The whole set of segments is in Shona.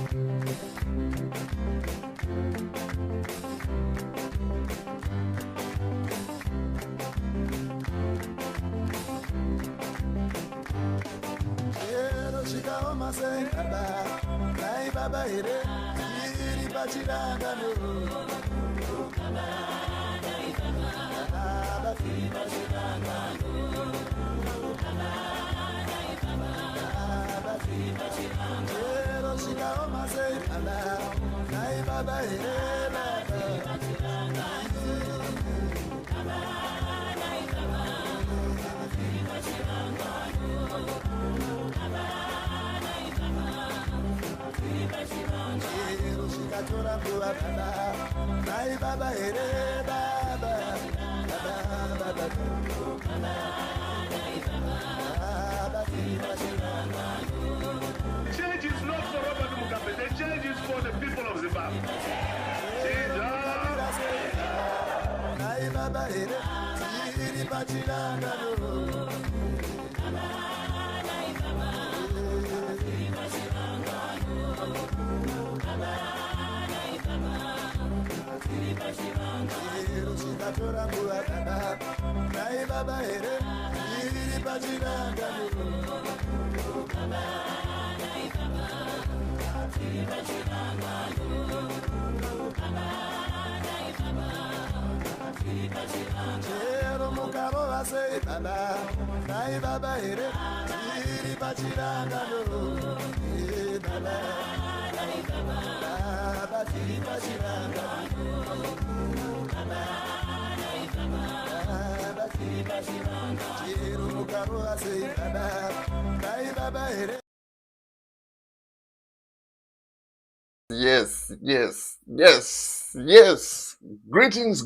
Change is not for Robert Mugabe, the change is for the people of Zimbabwe. Yes. Greetings,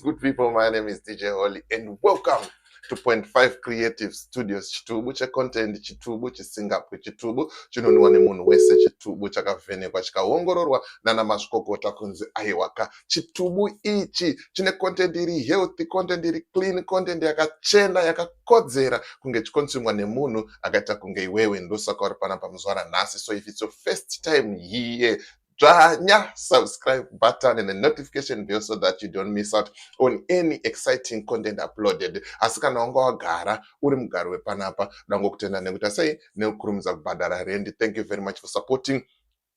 good people. My name is DJ Holly, and welcome to Point 5 Creative Studios. Chitubu cha content, chitubu chisingapo, chitubu chinoniwa ni munhu wese, chitubu chakavhenekwa chikaongororwa nana mazvikokota kunzi aiwaka. Chitubu ichi chine content iri healthy, content iri clean, content yakachena, yakakodzera kunge chikonsumwa nemunhu akaita kunge iwewe. Ndosaka uri panapa muzuva ranhasi. So if it's your first time here, subscribe button and the notification bell so that you don't miss out on any exciting content uploaded. Asikana wanga wagara uri mugaro wepanapa ndangokutenda nekuita sei nekukurumidza kubhadhara rendi. Thank you very much for supporting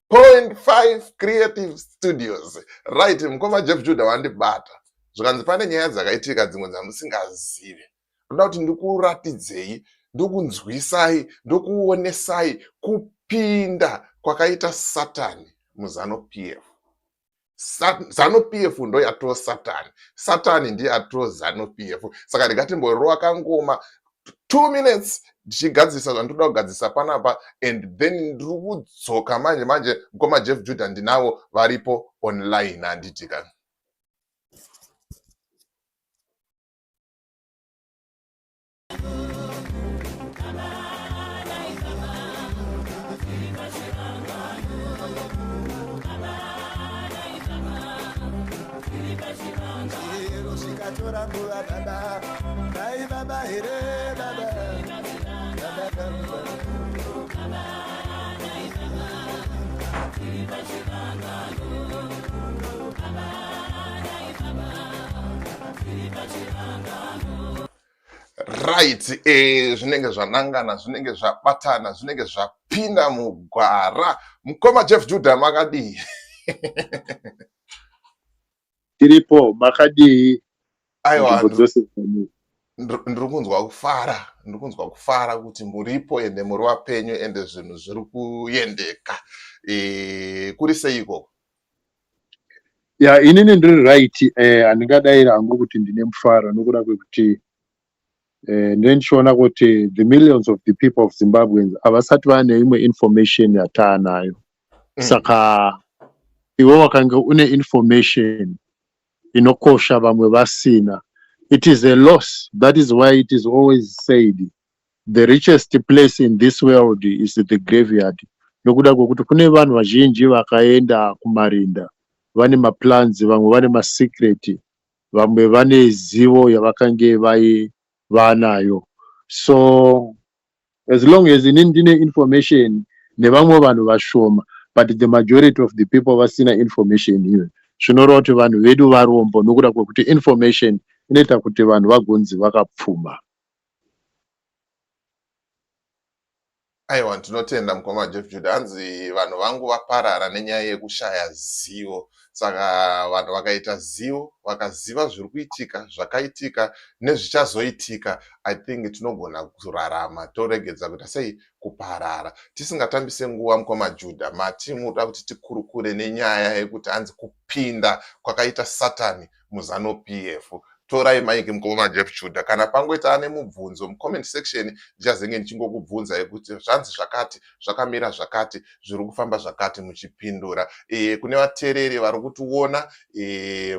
Point 5 Creative Studios. Right, mukoma Jeff Judah wandibata zvikanzi pane nyaya dzakaitika dzimwe dzamusingazivi. Ndoda kuti ndikuratidzei, ndokunzwisai, ndokuonesai kupinda kwakaita Satani muzano PF. Zano PF ndo yatoo Satani. Satani ndiye atoo Zano PF. Saka ndikatimborowa kangoma 2 minutes ndichigadzisa zvandoda kugadzisa panapa, and then ndiri kudzoka manje mukoma Jeff Judah ndinavo varipo online handitika. Right, zvinenge zvanangana, zvinenge zvabatana, zvinenge zvapinda mugwara. Mukoma Jeff Judah makadii? Tiripo makadii. Aiwa, ndiri kunzwa kufara kuti muripo ende muri wapenyu ende zvinhu zviri kuyendeka. Kuri seiko? Ya, inini ndiri right, handingadai hangu kuti ndine mufaro nokuda kwekuti ndinochiona kuti the millions of the people of Zimbabweans havasati vane imwe information yataanayo. Saka iwe wakange une information inokosha vamwe vasina. It is a loss. That is why it is always said the richest place in this world is the graveyard. Nokuda kwekuti kune vanhu vazhinji vakaenda kumarinda, vane maplans, vamwe vane masecret, vamwe vane zivo yavakange vanayo. So as long as ndine information nevamwe vanhu vashoma, but the majority of the people vasina information here. Zvinoreva kuti vanhu vedu varombo nokuda kwekuti information inoita kuti vanhu vagonzi vakapfuma. Aiwa, tinotenda mukoma Jeff Judah. Hanzi vanhu vangu vaparara nenyaya yekushaya zivo. Saka vanhu vakaita zivo, vakaziva zviri kuitika, zvakaitika nezvichazoitika, I think tinogona kurarama toregedza kuti sei kuparara. Tisingatambise nguva mukoma Judah, matimuda kuti tikurukure nenyaya yekuti hanzi kupinda kwakaita Satani muzano PF. Torai maiki mukoma Jeff Judah. Kana pangoita ane mubvunzo mucomment section ndichazenge ndichingokubvunza yekuti zvanzi zvakati, zvakamira zvakati, zviri kufamba zvakati muchipindura. Kune vateereri vari kutiona,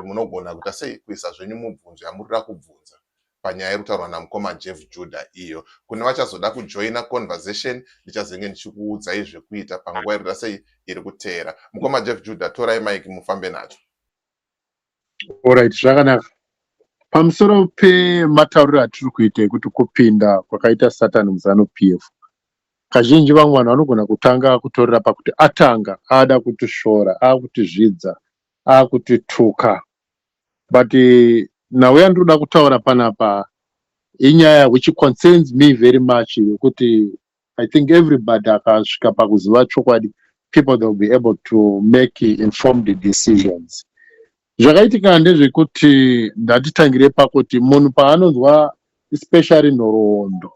munogona kuita sei kuisa zvenyu mubvunzo yamurida kubvunza panyaya irikutaurwa namukoma Jeff Judah iyo. Kune vachazoda kujoina conversation ndichazenge ndichikuudzai zvekuita panguva irikuita sei iri kuteera. Mukoma Jeff Judah, torai maiki mufambe nacho. Alright, zvakanaka. Pamusoro pematauriro atiri kuita ekuti kupinda kwakaita Satani muzano PF, kazhinji vamwe vanhu vanogona kutanga kutorera pakuti atanga ada kutishora, akutizvidza, akutituka. But nawe yandinoda kutaura panapa inyaya which concerns me very much, yekuti I think everybody akasvika pakuziva chokwadi, people they will be able to make informed decisions. Zvakaitika ndezvekuti ndatitangire pakuti munhu paanonzwa especially nhoroondo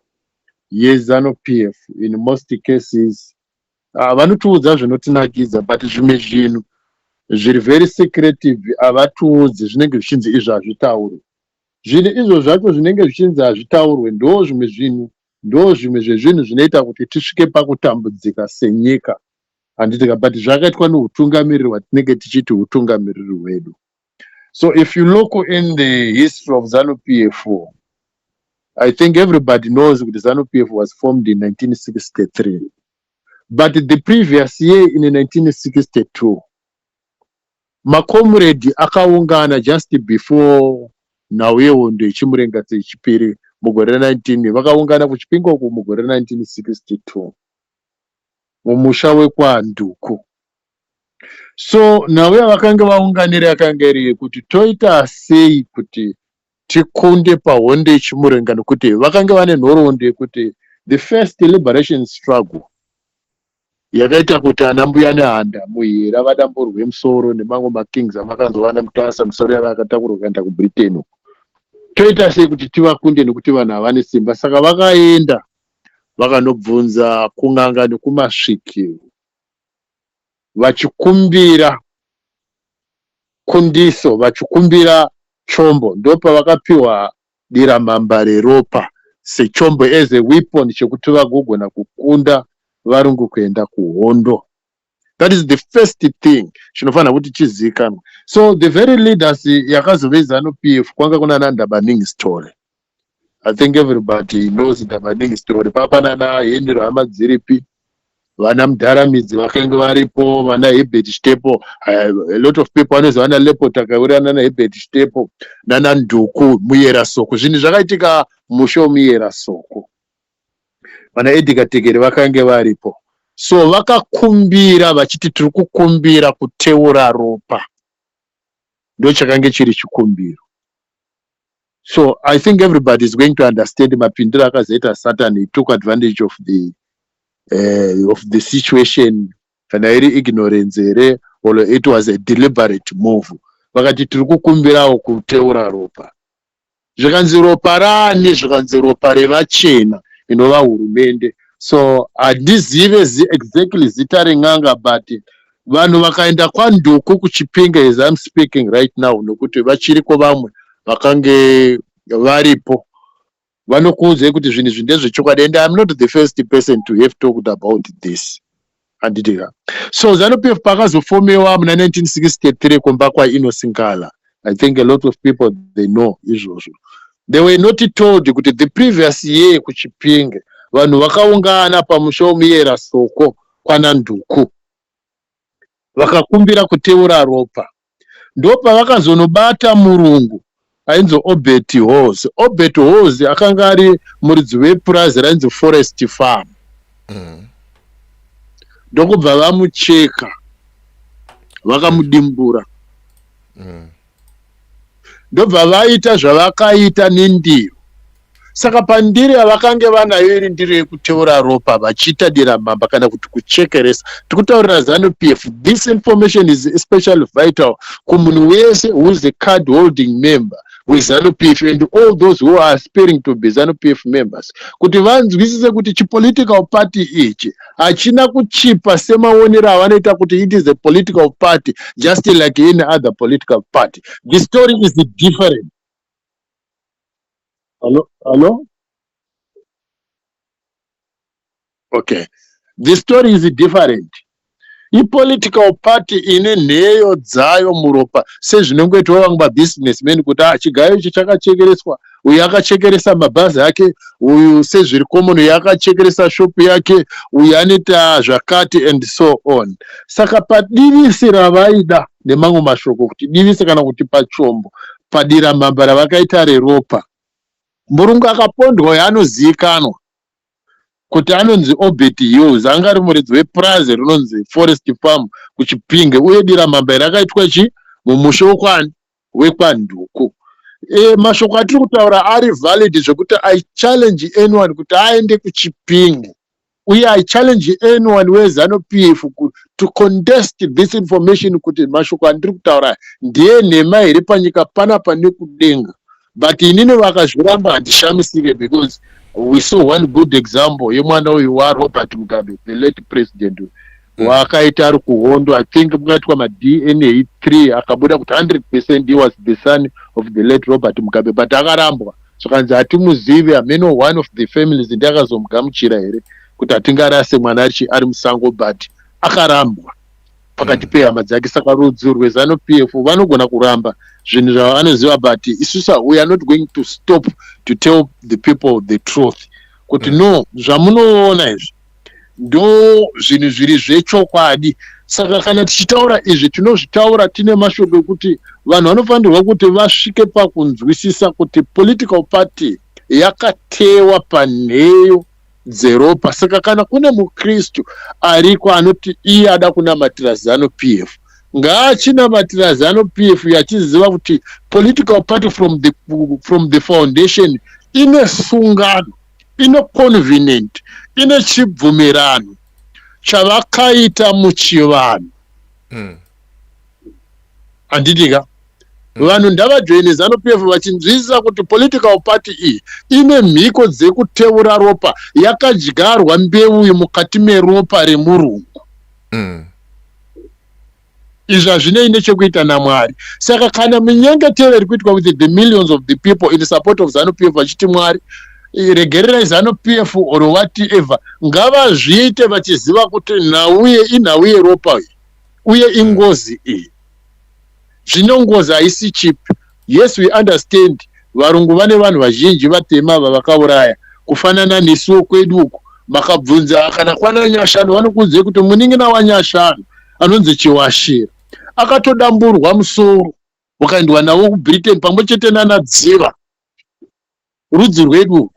yezano PF, in most cases vanotiudza zvinotinakidza, but zvimwe zvinhu zviri very secretive havatiudzi, zvinenge zvichinzi izvo hazvitaurwe. Zvinhu izvo zvacho zvinenge zvichinzi hazvitaurwe ndo zvimwe zvezvinhu zvinoita kuti tisvike pakutambudzika senyika. Handitika, but zvakaitwa neutungamiriri hwatinenge tichiti utungamiriri hwedu. So if you look in the history of ZANU-PF, I think everybody knows that ZANU-PF was formed in 1963. But the previous year, in 1962, makomredi akaungana just before Nawehondo Chimurenga Chipiri mugore 19, vakaungana kuchipingo mugore 1962 mumusha weKwanduku. So nawe vakanga vaunganira yakanga iri kuti toita sei kuti tikunde pahondo yechimurenga, nokuti vakanga vane nhoroondo yekuti the first liberation struggle yakaita kuti ana mbuya nehanda muhira vadamburwe musoro nemamwe makings avakanzovana mutasa musoro yavakatakurwa kuenda kuBritain. Toita sei kuti tivakunde nekuti vanhu havane simba. Saka vakaenda vakanobvunza kun'anga nekumasvikiro vachikumbira kundiso, vachikumbira chombo. Ndopa vakapiwa diramamba reropa sechombo as a weapon chekuti vagogona kukunda varungu kuenda kuhondo. That is the first thing chinofanira kuti chizikanwe. So the very leaders yakazove ZANU-PF kwanga kuna Ndabaningi story. I think everybody knows Ndabaningi story. Papanana Henry Ramadziripi, vana Mudharamidzi vakanga varipo, vana Herbert Stepo, a lot of people vanozi vana Lepo Takaurana na Herbert Stepo, nana Nduku Muyera Soko. Zvinhu zvakaitika musho Muyera Soko. Vana Edgar Tegere vakanga varipo. So vakakumbira vachiti tiri kukumbira kuteura ropa. Ndo chakanga chiri chikumbiro. So I think everybody is going to understand mapindiro akazoita Satan. He took advantage of the situation. Kana iri ignorance here, or it was a deliberate move. Vakati tiri kukumbirawo kuteura ropa. Zvakanzi ropa rani, zvakanzi ropa revachena inova hurumende. So handizive exactly zita ren'anga, but vanhu vakaenda kwaNduku kuchipinga as I'm speaking right now, nokuti vachiriko vamwe vakange varipo vanokuudza kuti zvinhu zvindezvechokwadi, and I'm not the first person to have talked about this. Handidika. So ZANU-PF pakazofomewa muna 1963 kumba kwa Inosingala. I think a lot of people they know izvozvo. They were not told kuti the previous year kuchipinga vanhu vakaungana pamusha Muyera Soko kwana Nduku vakakumbira kuteura ropa. Ndopa vakazonobata murungu ainzi Obert Hose. Obert Hose akanga ari muridzi wepurazi rainzi Forest Farm. ndokubva vamucheka vakamudimbura ndobva vaita zvavakaita nendiyo. Saka pandiri yavakange vanayo iri ndiro yekuteura ropa vachiita diramamba kana kuti kuchekeresa, tikutaurira ZANU-PF, this information is especially vital kumunhu wese who is a card holding member with ZANU-PF and all those who are aspiring to be ZANU-PF members, kuti vanzwisise kuti chipolitical party ichi hachina kuchipa semaonero avanoita kuti it is a political party just like any other political party. The story is different. Hello? Okay. The story is different. I-political party ine nheyo dzayo muropa sezvinongoitwa vamwe mabusinessmen kuti chigayo ichi chakachekereswa, uyu akachekeresa mabhazi ake, uyu sezviri common uyu akachekeresa shopu yake, uyu anoita zvakati and so on. Saka padivisi ravaida nemamwe mashoko kuti divisi kana kuti pachombo padira mamba ravakaita reropa, murungu akapondwa yaanozivikanwa kuti anonzi Obert Hughes, anga ari muridzi weprazi rinonzi Forest Farm kuChipinge, uye dira mamba rakaitwa mumusha weKwanduku. Mashoko atiri kutaura ari valid zvekuti I challenge anyone kuti aende kuChipinge, uye I challenge anyone weZANU-PF to contest this information kuti mashoko andiri kutaura ndiye nhema here panyika panapa nekudenga. But inini vakazviramba handishamisike because we saw one good example yemwana uyu waRobert Mugabe, the late president, wakaita ari kuhondo. I think mukaitwa ma-DNA 3 akabuda kuti 100% he was the son of the late Robert Mugabe, but akarambwa. Zvakanzi hatimuzivi ameno one of the families ndakazomugamuchira here kuti hatingarase mwana ari musango, but akarambwa pakati pehama dzake. Saka rudzi rweZANU-PF vanogona kuramba zvinhu zvavanoziva, but isusa we are not going to stop to tell the people the truth kuti no, zvamunoona izvi ndo zvinhu zviri zvechokwadi. Saka kana tichitaura izvi tinozvitaura tine mashoko ekuti vanhu vanofanirwa kuti vasvike pakunzwisisa kuti political party yakatewa panheyo dzeropa. Saka kana kune mukristu ariko anoti iye ada kunamatira ZANU-PF, ngaachinamatira ZANU-PF yachiziva kuti political party from the foundation ine sungano, ine convenient, ine chibvumirano chavakaita muchivanhu. Handitika vanhu ndavajoine ZANU-PF vachinzwisisa kuti political party iyi ine mhiko dzekuteura ropa, yakadyarwa mbeu mukati meropa remurungu. Izvi hazvinei nechekuita naMwari. Saka kana munyengetero iri kuitwa with the millions of the people in support of ZANU-PF vachiti Mwari regererai ZANU-PF or whatever, ngavazviite vachiziva kuti nhauye inhau yeropa iyi uye ingozi iyi. Zvino ngozi haisi chipi. Yes, we understand varungu vane vanhu vazhinji vatema ava vakauraya, kufanana nesuwo kwedu uku makabvunza kana kwana Nyashanu vanokuzive kuti munin'ina waNyashanu anonzi Chiwashira akatodamburwa musoro ukaendwa nawo kuBritain pamwe chete nanadziva rudzi rwedu.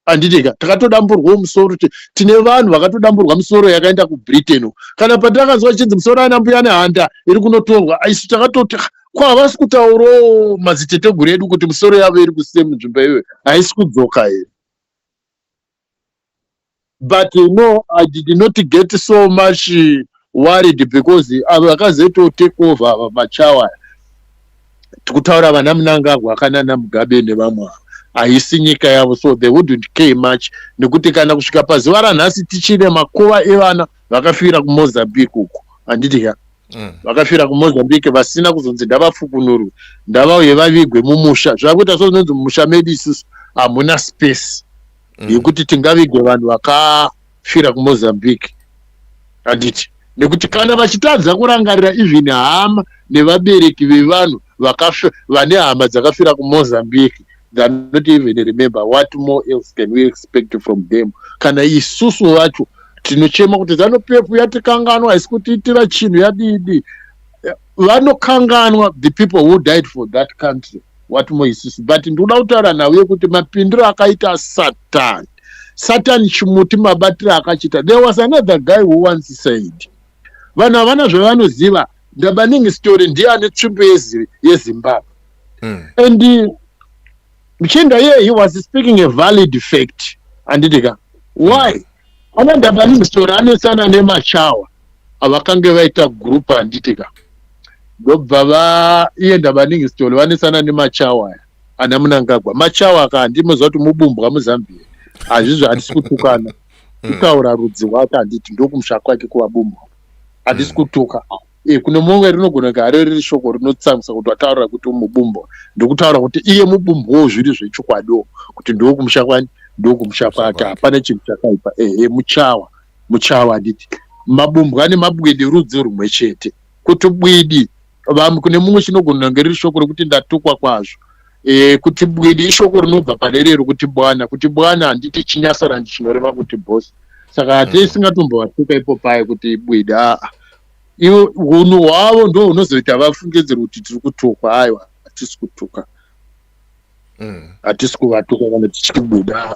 Handitika takatodamburwa musoro, tine vanhu vakatodamburwa musoro yakaenda kuBritain. Kana patakazwa chinzi musoro anambuya nehanda iri kunotorwa, isu takatoti havasi kutaurawo madziteteguru edu kuti musoro yavo iri kusiye munzvimbo iyoyo, haisi kudzoka here. But no, I did not get so much worried because vakazoito take over machawa tikutaura vana Mnangagwa akanana Mugabe nevamwe haisi nyika yavo, so they wouldn't care much. Nekuti kana kusvika pazuva ranhasi tichine makuva evana vakafira kuMozambique uko. Handitika vakafira kuMozambique vasina kuzonzi ndavafukunurwe, ndavauye vavigwe mumusha. Zvakuita sozvinonzi mumusha medu isusu hamuna space yekuti tingavigwe vanhu vakafira kuMozambique. Handiti nekuti kana vachitadza kurangarira even hama nevabereki vevanhu vane hama dzakafira kuMozambique, they are not even remember. What more else can we expect from them? Kana isusu vacho tinochema kuti ZANU-PF yatikanganwa, haisi kutiitira chinhu yadidi. Vanokanganwa the people who died for that country. What more isusu? But ndoda kutaura nawe kuti mapindiro akaita Satani Satan chimuti mabatira akachita. There was another guy who once said, vana vana zvavanoziva Dabaning story ndiani tsvimbo yeZimbabwe. And Mchinda here, he was speaking a valid fact. Andidika. Why? Ana Dabaning story anesana nemachawa. Awakange vaita group andidika. Baba iye Dabaning story vanesana nemachawa. Anamunangagwa. Machawa aka ndimo zoti mubumbwa muZambia. Azvizvo hatisi kutukana. Kutaura rudzi rwake anditi ndokumsha kwake kuvabumbwa. Hatisi kutuka. Kune mumwe rinogona kunge riri shoko rinotsamisa kuti wataurira kuti mubumbo ndokutaura kuti iye mubumbo zviri zvechokwadi kuti ndokumsha kwani ndokumsha kwake hapana chinhu chakaipa muchawa anditi mabumbwa ane mabwidi rudzi rumwe chete kuti bwidi kune mumwe chinogona kunge riri shoko rekuti ndatukwa kwazvo kuti bwidi ishoko rinobva pane rero kuti bwana handiti chinyasarandi chinoreva kuti bosi saka hatisingatomboatuka ipo paye kuti bwidi iwe unhu hwavo ndo hunozoita vafungidzira kuti tiri kutukwa. Aiwa, hatisi kutuka, hatisi kuvatuka kana tichibuda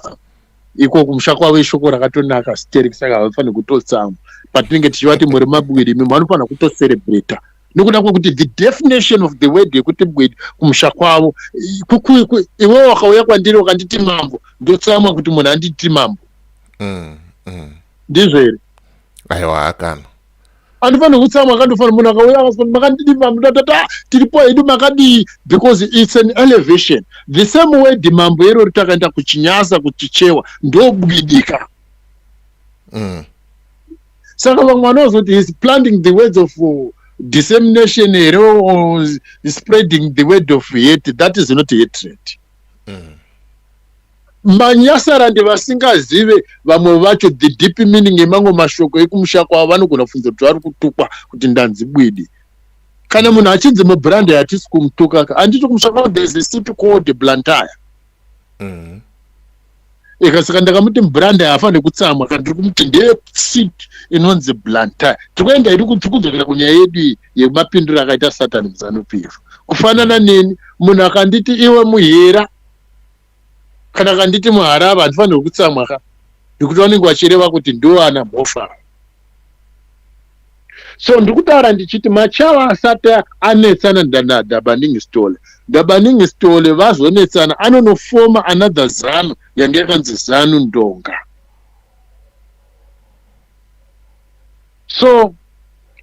iko kumusha kwavo ishoko rakatonaka stereki. Saka havafaniri kutotsamwa patinenge tichivati muri mabwidi, mimwe vanofanira kutocerebrata nokuda kwekuti the definition of the word yekuti bwidi kumusha kwavo. Iwewe wakauya kwandiri wakanditi mambo, ndotsamwa kuti munhu anditi mambo, ndizvo here? Aiwa, akana andifanira kutsamwa akandofanira munhu akauya akasoti makandidi mambo tatata tiripo hedu makadii, because it's an elevation. The same word mambo iro ritakaenda kuchinyasa kuchichewa ndobwidika. Saka vamwe vanozoti he's planting the words of dissemination here or spreading the word of hate. That is not hatred. Manyasarandi vasingazive vamwe vacho the deep meaning emango mashoko ekumusha kwavo vanogona kufunza kuti vari kutukwa kuti ndanzi bwidi. Kana munhu achinzi muBranda hatisi kumutuka, handiti kumusha kwavo there is a city called Blantyre. Saka ndakamuti muBranda haafaniri kutsamwa kana ndiri kumuti ndeye city inonzi Blantyre. Tikuenda iri kudzokera kunyaya yedu yemapindiro akaita Satani muZANU-PF. Kufanana neni, munhu akanditi iwe muhera kana kanditi muharava handifaniri kutsamwa ndikuti vanenge vachireva kuti ndo ana mhofa. So ndikutaura ndichiti machawa asati anetsana naDabaning Stole, Dabaning Stole vazonetsana anonofoma another ZANU yange yakanzi ZANU Ndonga. So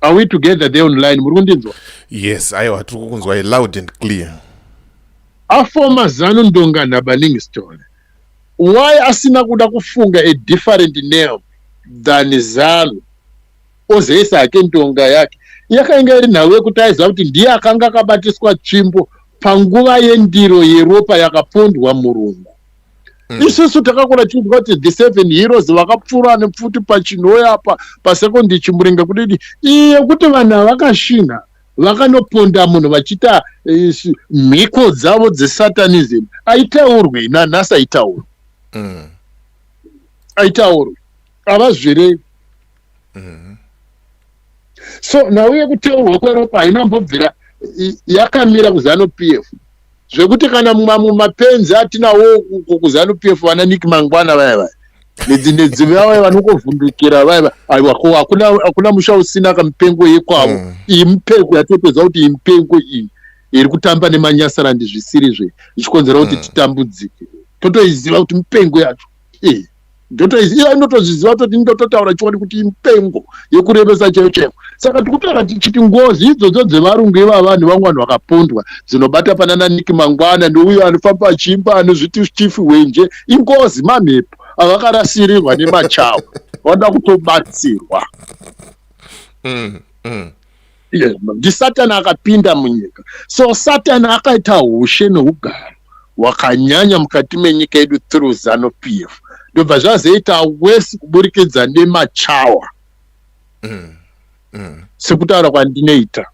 are we together there online? Muri kundinzwa? Yes, aiwa tiri kukunzwa loud and clear. Afoma ZANU Ndonga Dabaning Stole. Why asina kuda kufunga a different name than ZANU? Ozeisa yake Ndonga yake yakainga iri nhau yekuti aiziva kuti ndiye akanga akabatiswa tsvimbo panguva yendiro yeropa yakapondwa murungu. Isusu takakura tichiziva kuti the 7 heroes vakapfuura nepfuti pachinhoya apa pasekondi Chimuringa kudidi iye kuti vanhu vakashina vakanoponda munhu vachiita mhiko dzavo dzesatanism. Aitaurwe nanhasi aitaurwe. Aitaurwe havazvirevi. So nhau yekuteurwa kweropa hainambobvira yakamira kuZANU-PF zvekuti kana mumwe mapenzi atinawo kuZANU-PF vana Nick Mangwana vaya nedzimwe vaya vanokovhundukira vaya hakuna musha usina kamupengo yekwavo. Iyi mupengo yatopedza kuti iyi mupengo iyi iri kutamba nemanyasarandi zvisiri ichikonzera kuti titambudzike. Totoiziva kuti mupengo yacho ndotozviziva kuti ndototaura chiwani kuti mupengo yekurevesa chaiwo. Saka tikutaura tichiti ngozi idzodzo dzevarungu ivava vanhu vamwe vakapondwa dzinobata panana Nick Mangwana ndouyo anofamba achimba anozviti Chief Wenje ingozi mamhepo avakarasirirwa nemachawa vanoda kutobatsirwa. NdiSatani akapinda munyika. So Satani akaita ushe neugaro wakanyanya mukati menyika yedu through ZANU-PF. Ndobva zvazoita wesi kuburikidza nemachawa sekutaura kwandinoita.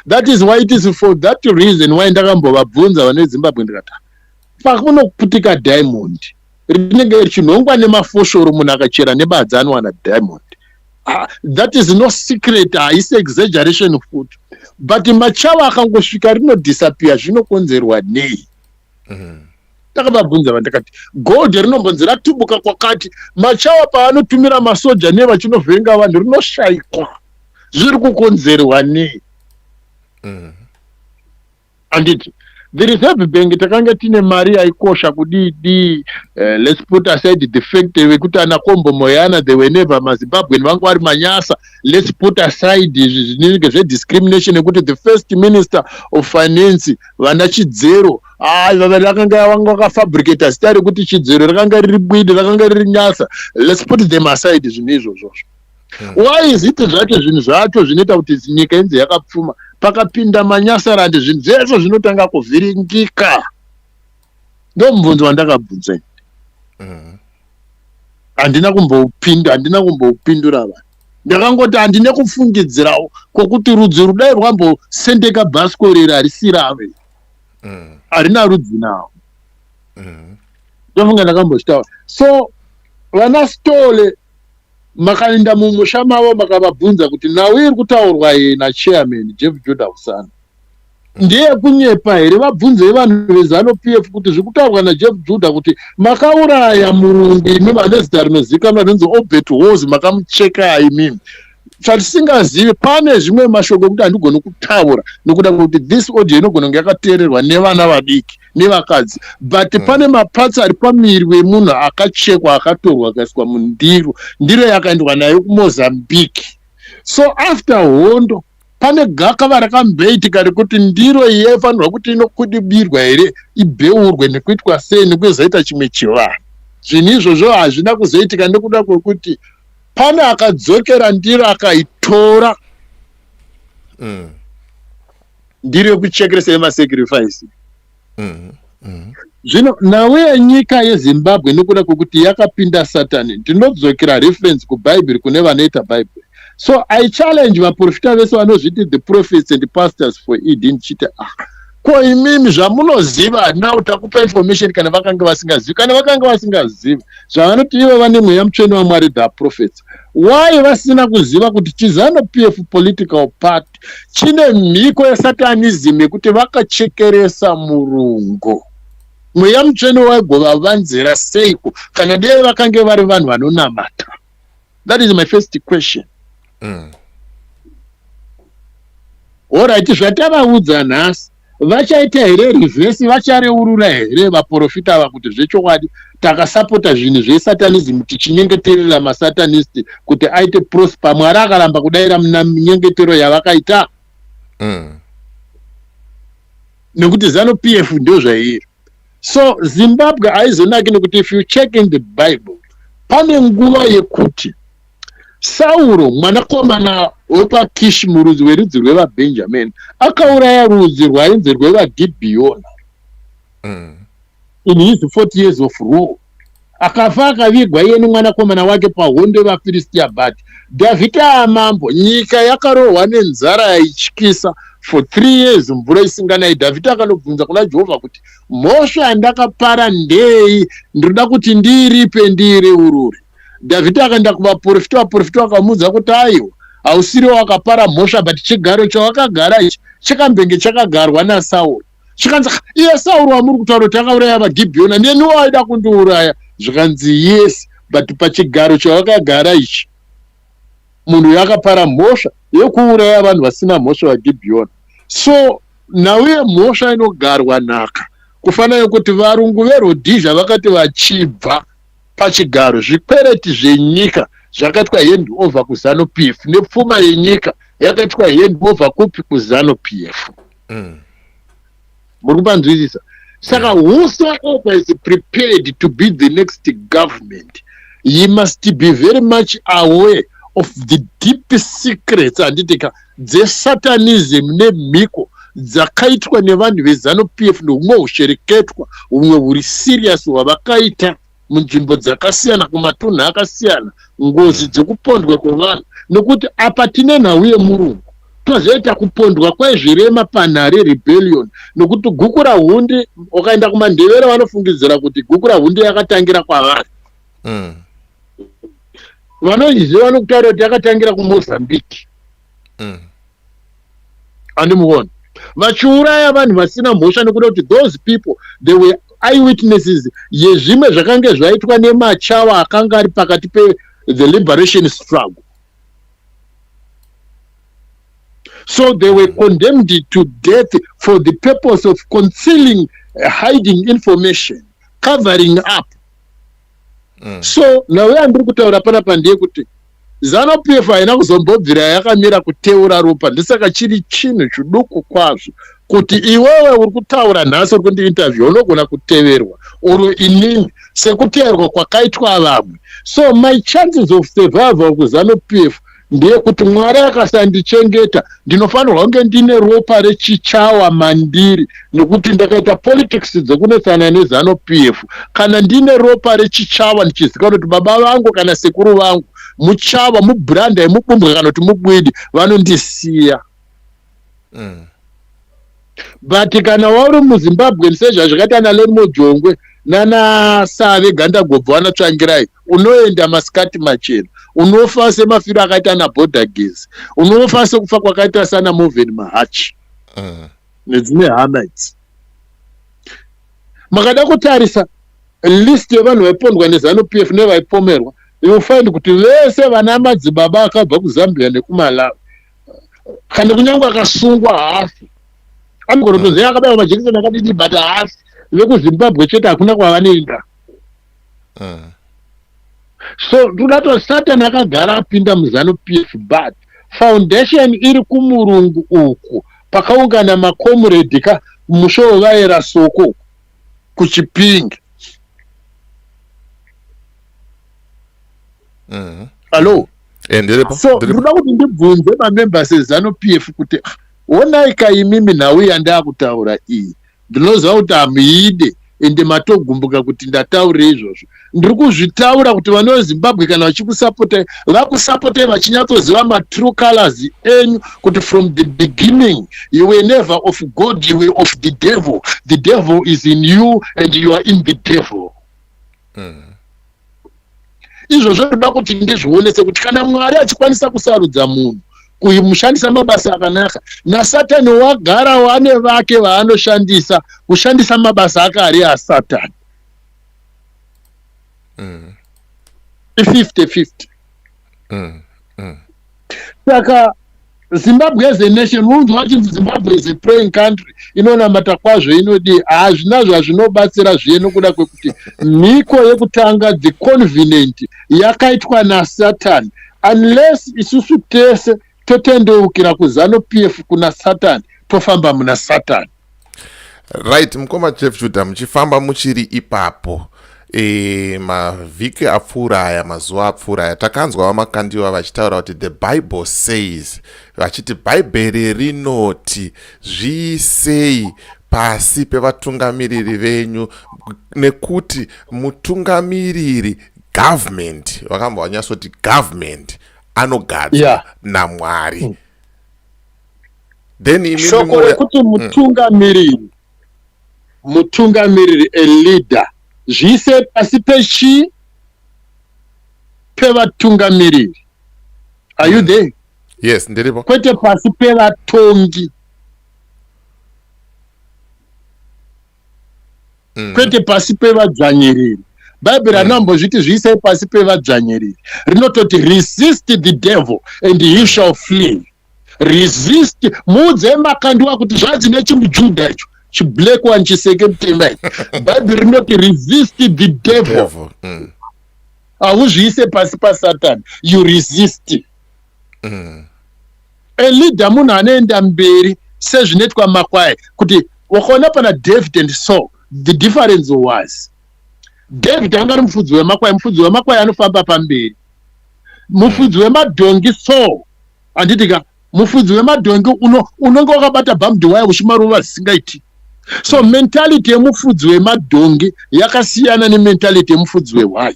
That is why it is for that reason why ndakambovabvunza vane Zimbabwe ndikati pakunoputika Diamond rinenge richinhongwa nemafoshoro munhu akachera nebadza anowana Diamond. That is no secret, haisi exaggeration futi. But machawa akangosvika rinodisappear zvinokonzerwa nei? Ndakabvunza vandakati gold rinombonzi ratubuka kwakati machawa paanotumira masoja nevachinovhenga vanhu rinoshayikwa zviri kukonzerwa nei? Anditi the reserve bank takanga tine mari yaikosha kudidi. Let's put aside the fact wekuti ana Kombo Moyana they were never maZimbabwean vangu vari manyasa. Let's put aside zvinenge zvediscrimination yekuti the first minister of finance vana Chidzero vakanga vanga vakafabricata zita rekuti Chidzero rakanga riri bwidi rakanga riri nyasa. Let's put them aside zvinhu izvozvo. Why is it zvacho zvinhu zvacho zvinoita kuti nyika inze yakapfuma pakapinda manyasarandi zvinhu zveshe zvinotanga kuvhiringika? Ndomubvunzo wandakabvunza. Handina kumboupindura vanhu. Ndakangoti handine kufungidzirawo kwokuti rudzi rudai rwambosendeka bhasikoro harisi rave. Harina rudzi nawo. Ndofunga ndakambochitaura. So vana Stole makaenda mumusha mavo makavabvunza kuti nawo iri kutaurwa nachairman Jeff Judah Usana ndiye kunyepa here? Vabvunze vanhu vezano PF kuti zviri kutaurwa naJeff Judah kuti makauraya murungu imi vane zita rinozivikanwa rinonzi Obert Hose makamucheka imimi. Zvatisingazivi pane zvimwe mashoko ekuti handigoni kutaura nokuda kuti this audio inogona kunge yakateererwa nevana vadiki nevakadzi, but pane mapatsi ari pamiri wemunhu akachekwa akatorwa akaiswa mundiro, ndiro yakaendwa nayo kuMozambique. So after hondo pane gakava rakamboitika rekuti ndiro iyi yaifanirwa kuti inokudibirwa here ibeurwe nekuitwa sei nekuzoita chimwe chivanhu. Zvinhu izvozvo hazvina kuzoitika nekuda kwekuti pane akadzokera ndiro akaitora ndiro yekuchekeresa yemasacrifice. Zvino nawe yenyika yeZimbabwe nekuda kwekuti yakapinda Satani, ndinodzokera reference kuBhaibheri kune vanoita Bhaibheri. So I challenge vaprofita vese vanozviti the prophets and the pastors for Eden ndichiti ko imimi zvamunoziva now takupa information kana vakanga vasingazivi. Kana vakanga vasingazivi zvavanoti ivo vane mweya mutsvene waMwari the prophets, why vasina kuziva kuti Chizano PF political party chine mhiko yesatanism yekuti vakachekeresa murungu? Mweya mutsvene waigovavanzira seiko kana dei vakange vari vanhu vanonamata? That is my first question. Alright, zvatavaudza nhasi vachaita here reverse? Vachareurura here vaprofita ava kuti zvechokwadi takasapota zvinhu zvesatanism tichinyengeterera masatanist kuti aite prosper? Mwari akaramba kudaira muna minyengetero yavakaita nekuti Zanu PF ndio zvairi. So Zimbabwe haizonaki nekuti if you check in the Bible pane nguva yekuti Sauro mwanakomana wepaKishi murudzi werudzi rwevaBenjamin akauraya rudzi rwainzi rwevaGibheoni in his 40 years of rule. Akafa akavigwa iye nemwanakomana wake pahondo yevaFiristia. But Dhavhidhi amambo, nyika yakarohwa nenzara yaityisa for 3 years mvura isinganai. Dhavhidhi akanobvunza kuna Jehovha kuti mhosva yandakapara ndei, ndoda kuti ndiripe ndireurure. Dhavhidhi akaenda kuvaprofita, vaprofita vakamuudza kuti aiwa hausiriwo wakapara mhosva, but chigaro chawakagara ichi chakambenge chakagarwa naSauro. Chikanzi iye Sauro wamuri kutaura kuti akauraya vaGibheoni neni waida kundiuraya. Zvikanzi yes, but pachigaro chawakagara ichi munhu yakapara mhosva yekuuraya vanhu vasina mhosva vaGibheoni. So nauye mhosva inogarwa nhaka kufanana kuti varungu veRhodhisia vakati vachibva pachigaro zvikwereti zvenyika zvakaitwa hand over kuZanu PF nepfuma yenyika yakaitwa hand over kupi kuZanu PF. Muri kupanzwisisa? Saka whosoever is prepared to be the next government, he must be very much aware of the deep secrets anditika dzesatanism nemhiko dzakaitwa nevanhu veZanu PF neumwe hushereketwa humwe huri serious hwavakaita munzvimbo dzakasiyana kumatunhu akasiyana, ngozi dzekupondwa kwevanhu. Nokuti apa tine nhau yemurungu tozoita kupondwa kwezvirema panhare rebellion, nokuti guku rahundi ukaenda kumaNdevere vanofungidzira kuti guku rahundi yakatangira kwavari. Vanonziva vanokutaura kuti yakatangira kuMozambique. Andimuona vachiuraya vanhu vasina mhosva nekuda kuti those people they were eyewitnesses yezvimwe zvakange zvaitwa nemachawa akanga ari pakati pe-the liberation struggle. So they were condemned to death for the purpose of concealing, hiding information, covering up. So nawe andiri kutaura panapa ndeyekuti ZANU-PF haina kuzombobvira yakamira kuteura ropa, ndisaka chiri chinhu chiduku kwazvo kuti iwewe uri kutaura nhasi uri kundiinterview unogona kuteverwa uri inini sekuteverwa kwakaitwa vamwe. So my chances of survival kuZANU-PF ndeyekuti Mwari akasandichengeta ndinofanirwa kunge ndine ropa rechichawa mandiri, nekuti ndakaita politics dzekunesana neZANU-PF. Kana ndine ropa rechichawa ndichiziva kuti baba vangu kana sekuru vangu muchawa, mubranda, mubumbwa kana kuti mubwidi vanondisiya. But kana wauri muZimbabwe sezvazvakaita naLen Mojongwe nana Save Gandagobva vanatsvangirai, unoenda masikati machena, unofa semafiro akaita naBorder Gezi, unofa sekufa kwakaita sana Movin Mahachi nedzimwe hama idzi. Makada kutarisa list yevanhu vaipondwa neZANU-PF nevaipomerwa, you find kuti vese vana madzibaba akabva kuZambia nekuMalawi kana kunyangwe akasungwa hafi anogorotoziva akabaywa majekiseni akadini but hafi vekuZimbabwe chete hakuna kwavanoenda. So todato Satan akagara apinda muZANU-PF, but foundation iri kumurungu uku pakaungana makomrade ka mushowo vaera soko kuChipinge. Hello. So ndoda kuti ndibvunze mamembers eZANU-PF kuti onai kaimimi nhau yandakutaura iyi ndinoziva kuti hamuide ende matogumbuka kuti ndataura izvozvo. Ndiri kuzvitaura kuti vana veZimbabwe kana vachikusapota vakusapotai vachinyatsoziva matrue colors enyu kuti from the beginning you were never of God, you were of the devil. The devil is in you and you are in the devil. Izvozvo ndoda kuti ndizvionese kuti kana Mwari achikwanisa kusarudza munhu kumushandisa mabasa akanaka, naSatani wagara wane vake vaanoshandisa kushandisa mabasa ake ari aSatani. 50-50. Saka Zimbabwe as a nation, unonzwa kuti Zimbabwe is a praying country, inonamata kwazvo, inodi hazvinazvo hazvinobatsira zvino kuda kwekuti mhiko yekutanga the covenant yakaitwa naSatani. Unless isusu tese totendeukira kuZANU-PF kuna Satani, tofamba muna Satani. Right, mukoma Jeff Judah muchifamba muchiri ipapo mavhiki apfuura aya, mazuva apfuura aya, takanzwa vamakandiwa vachitaura kuti the Bible says, vachiti bhaibheri rinoti zviisei pasi pevatungamiriri venyu, nekuti mutungamiriri government, vakamba vanyatsoti government anogadzwa naMwari. Then shoko rekuti mutungamiriri a leader zvise pasi pechi pevatungamiriri. Are you there? Yes, ndiripo. Kwete pasi pevatongi. Kwete pasi pevadzvanyiriri. Bible ranambozviti zviisei pasi pevadzvanyiriri. Rinototi resist the devil and he shall flee. Resist. Muudze makandiwa kuti zvanzi nechimuJudha icho chiblack one chiseke mutema. Bible rinoti resist the devil. Hauzviise pasi paSatani, you resist. A leader munhu anoenda mberi sezvinoitwa makwai kuti wakaona pana David and Saul, the difference was David angari mufudzi wemakwai anofamba pamberi. Mufudzi wemadhongi Saul anditika mufudzi wemadhongi unonge wakabata bhamdi waya uchimaruva zvisingaiti. So mentality yemufudzi wemadhongi yakasiyana nementality yemufudzi wewaya.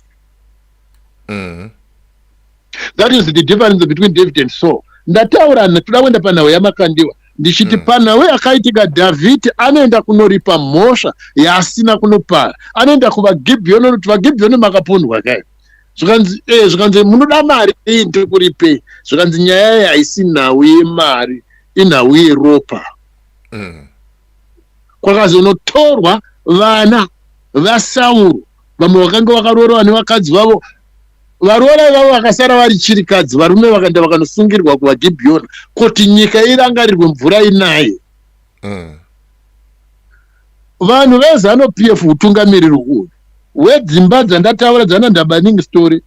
That is the difference between David and Saul. Ndataura toda kuenda panhau yamakandiwa ndichiti panhau yakaitika David anoenda kunoripa mhosva yaasina kunopara, anoenda kuvaGibheoni kuti vaGibheoni makapondwa kai, zvikanzi munoda mari ndiri kuripei, zvikanzi nyaya iyi haisi nhau yemari, inhau yeropa. Kwakazonotorwa vana vaSauro, vamwe vakanga vakaroorwa nevakadzi vavo, varoora ivavo vakasara vari chirikadzi, varume vakaenda vakanosungirwa kuvaGibheoni kuti nyika irangarirwe mvura inaye. Vanhu veZANU-PF utungamiriri uyu wedzimba dzandataura dzanandabaningi story,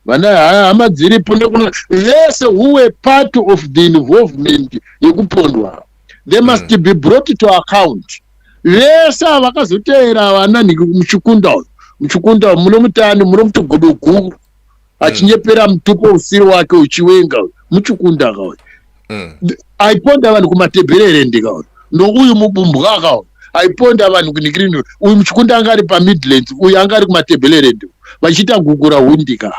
vana hama dziripo nekuna vese who were part of the involvement yekupondwa, they must be brought to account. Vese vakazoteera vanani muchikunda muno mutani muno mutogodoguru achinyepera mutupo usiri wake uchiwenga muchikunda kawe aiponda vanhu kumatebherere ndikawe nouyu mubumbwa akawe aiponda vanhu kunikirino uyu muchikunda anga ari paMidlands uyu anga ari kumatebherere ndiko vachiita gugura hundika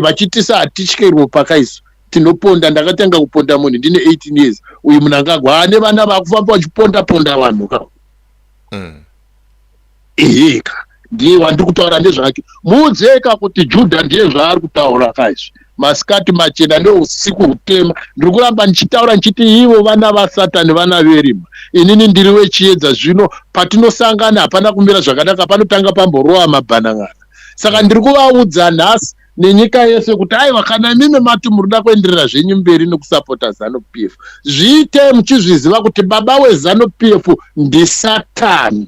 vachitisa hatityerwo pakaiso tinoponda. Ndakatanga kuponda munhu ndine 18 years, uyu munhu angagwa ane vana vakufamba vachiponda vanhu ka ka ndiye wandiri kutaura ndezvake. Mudzeka kuti Judha ndiye zvaari kutaura kaizvi, masikati machena neusiku hutema. Ndiri kuramba ndichitaura ndichiti ivo vana vaSatani, vana verima. Inini ndiri wechiedza. Zvino patinosangana hapana kumira zvakanaka, panotanga pamborowa mabhanang'ana. Saka ndiri kuvaudza nhasi nenyika yese kuti aiwa, kana mimi mati murida kuenderera zvenyu mberi nekusapota ZANU-PF, zviite muchizviziva kuti baba weZANU-PF ndiSatani,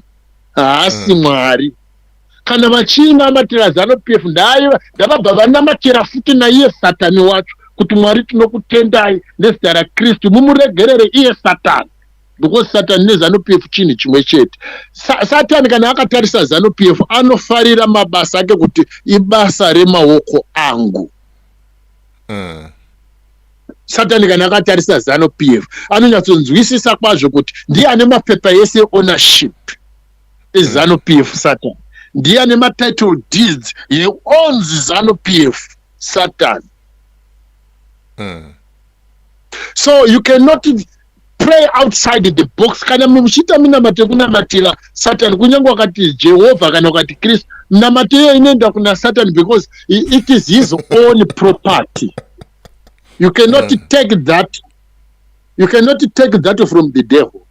haasi Mwari. Kana vachinamatira ZANU-PF ndavabva vanamatira futi naiye Satani wacho, kuti Mwari tinokutendai nezita raKristu mumuregerere iye Satani, because Satani neZANU-PF chinhu chimwe chete. Satani kana akatarisa ZANU-PF anofarira mabasa ake kuti ibasa remaoko angu. Satani kana akatarisa ZANU-PF anonyatsonzwisisa kwazvo kuti ndiye ane mapepa ese ownership eZANU-PF. Satani ndiye ane matitle deeds owns ZANU-PF. Satani. So you cannot pray outside the box. Kana muchita minamate kunamatira Satani, kunyange wakati Jehovah kana wakati Kristu, mnamatira inoenda kuna Satani because it is his own property. You cannot take that. You cannot take that from the devil.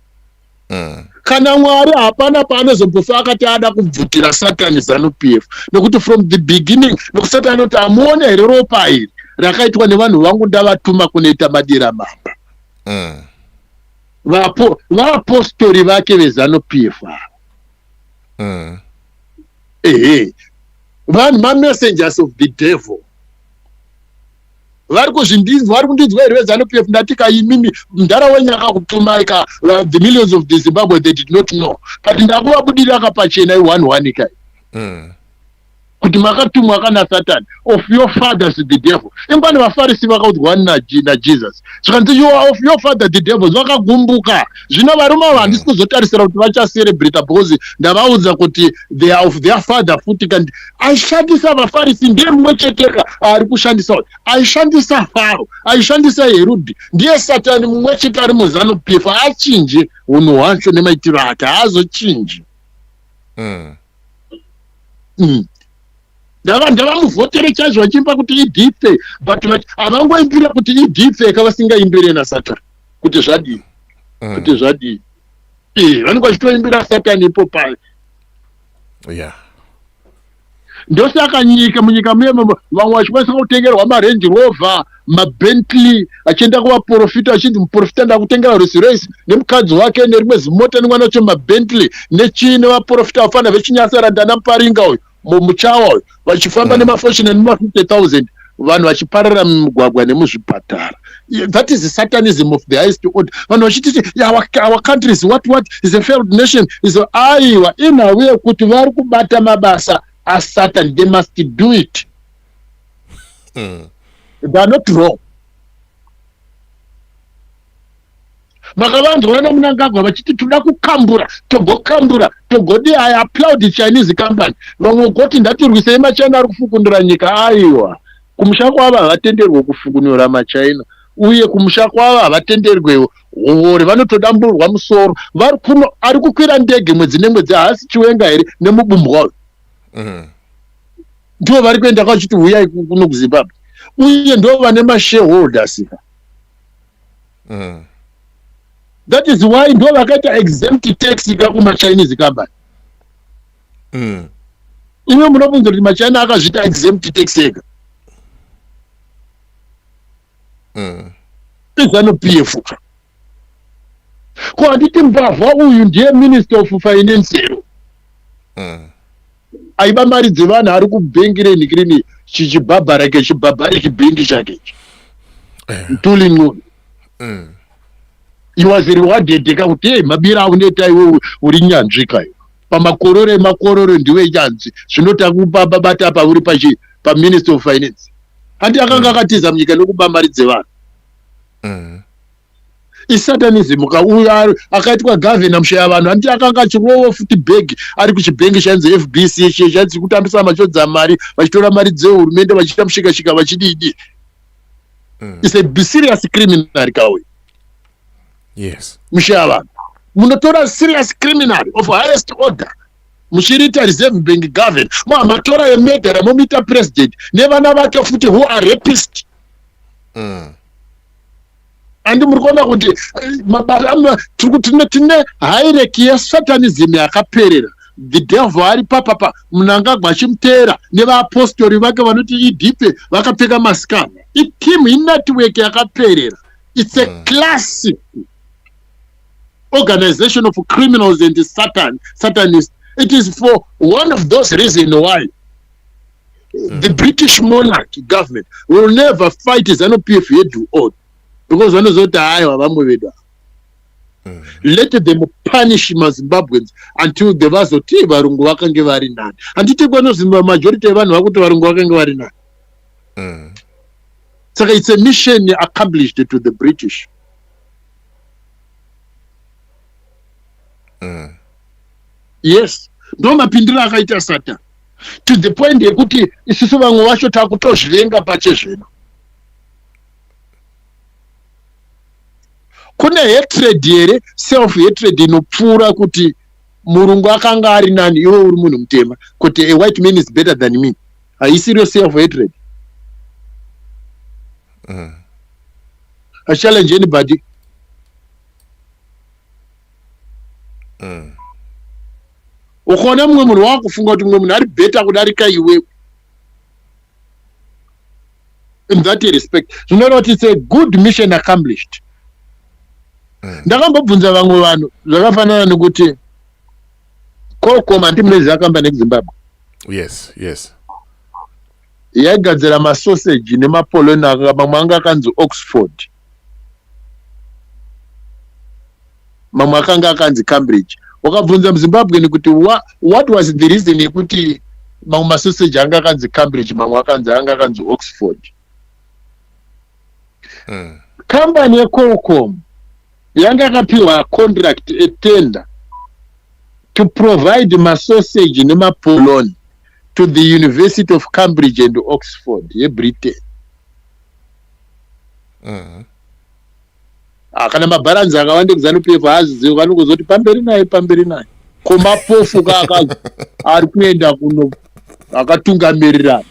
Kana Mwari hapana paanozombofa akati ada kubvutira Satani ZANU-PF, nekuti from the beginning nokusatani kuti amuone here ropa iri rakaitwa nevanhu vangu ndavatuma kunoita madira mamba. Vapostori vake veZANU-PF vanhu ma-messengers of the devil vari kundinzwa here veZANU-PF. ndatika imimi mndara wenyu akakutumai ka the millions of the Zimbabwe they did not know, but ndakuvabudira kapachena i1 kai kuti makatumwa kana Satani of your fathers the devil. Ingwani vaFarisi vakaudzwa naJesus zvikanzi you are of your father the devil, vakagumbuka. Zvino varume ava handisi kuzotarisira kuti vachacelebrate because ndavaudza kuti they are of their father futi. Kandi aishandisa vaFarisi ndiye mumwe cheteka ari kushandisa, aishandisa Faro, aishandisa Herudhi, ndiye Satani mumwe chete ari muZANU-PF. Achinje unhu hwacho nemaitiro ake, haazochinji. Ndavamuvhotere chaizvo vachimba kuti idhife, but havangoimbira kuti idhife kavasingaimbire naSatani kuti zvadii, kuti zvadii. Vanenge vachitoimbira Satani ipo pale. Ndosaka munyika muye vamwe vachikwanisa kutengerwa maRange Rover, maBentley, achienda kuvaprofita achinzi muprofita ndakutengera Rolls Royce nemukadzi wake nerimwe zimota nemwana wacho maBentley nechine vaprofita vafana vechinyasara ndana Muparinga uyu muchawa uyu vachifamba nemafortune nema50,000 vanhu vachiparara mumugwagwa nemuzvipatara. That is the Satanism of the highest order. Vanhu vachiti our country is what is a failed nation is aiwa inawe kuti vari kubata mabasa aSatan. They must do it. They are not wrong. Makavanhu vana Mnangagwa vachiti toda kukambura, togokambura, togodi. I applaud the Chinese company. Vamwe goti ndatirwisei maChina ari kufukundura nyika. Aiwa, kumusha kwavo havatenderwe kufukunura maChina, uye kumusha kwavo havatenderwewo hori, vanotodamburwa musoro. Vari kuno ari kukwira ndege mwedzi nemwedzi, haasi Chiwenga here nemubumbwa uyu. Ndivo vari kuenda kwachiti huyai kuno kuZimbabwe, uye ndo vane mashareholders. That is why ndo vakaita exempt tax kuma Chinese company. Imwe munobvunza kuti maChina akazvita exempt tax ega. ZANU-PF. Ko anditi mbavha uyu ndiye Minister of Finance. Aiba mari dzevanhu ari kubhengi renhikirini chichibhabhara chibhabhari chibhengi chake. Ntuli he was rewarded kuti hey mabira unoita iwe uri nyanzvika iwe. Pamakororo ndiwe nyanzvi. Zvinotakupa babata apa uri pa Minister of Finance. Andi akanga akatiza munyika nokuba mari dzevanhu. Isatanism ukauya akaitwa governor mushaya vanhu andi akanga chirowo futi bag ari kuchibhengi chanzi FBC chanzi kutambisa machodza mari vachitora mari dzehurumende vachiita mushika vachididi. It's a serious criminal kawe. Yes. Mushaya vanhu munotora serious criminal of highest order. Muchirita reserve bank governor matora yemedera momita president nevana vake futi who are rapists. Andi murikona kuti mabara tine hierarchy yesatanism yakaperera. The devil ari papa munangagwa achimutera nevaapostoli vake vanoti idipe vakapfeka maskana. Iteam inetwork yakaperera. It's a classic organization of criminals and satanists. It is for one of those reasons why the British monarchy government will never fight ZANU-PF head to head. Because one of those let them punish Zimbabweans until the Vasoti Varungu wakange vari nani. Anditi kwano Zimbabwe majority vanhu vakuti Varungu wakange vari nani. So it's a mission accomplished to the British. Yes. Ndo mapindira akaita Satan. To the point yekuti isusu vamwe vacho takutozvivenga pachezvino. Kune hatred here, self hatred inopfuura kuti murungu akanga ari nani iwe uri munhu mutema kuti a white man is better than me. Haisi real self hatred. I challenge anybody. Ukhona mumwe munhu wakufunga kuti mumwe munhu ari better kudarika iwe. In that respect, you know what, it's a good mission accomplished. Ndakambobvunza vamwe vanhu zvakafanana nekuti Qualcomm antimurezi akamba neZimbabwe. Yes. Yaigadzira masausage nemapoloni mamwe anga akanzi Oxford. Mamwe akanga akanzi Cambridge. Wakabvunza muZimbabwe nekuti what was the reason yekuti mamwe masausage anga akanzi Cambridge mamwe anga akanzi Oxford. Company yeQualcomm yanga akapiwa contract a tender to provide masausage nemapoloni to the University of Cambridge and Oxford Britain. Kana mabaranzi akawanda kuZANU-PF hazizivi vanokuzoti pamberi naye komapofu kakazi ari kuenda kuno akatungamirira.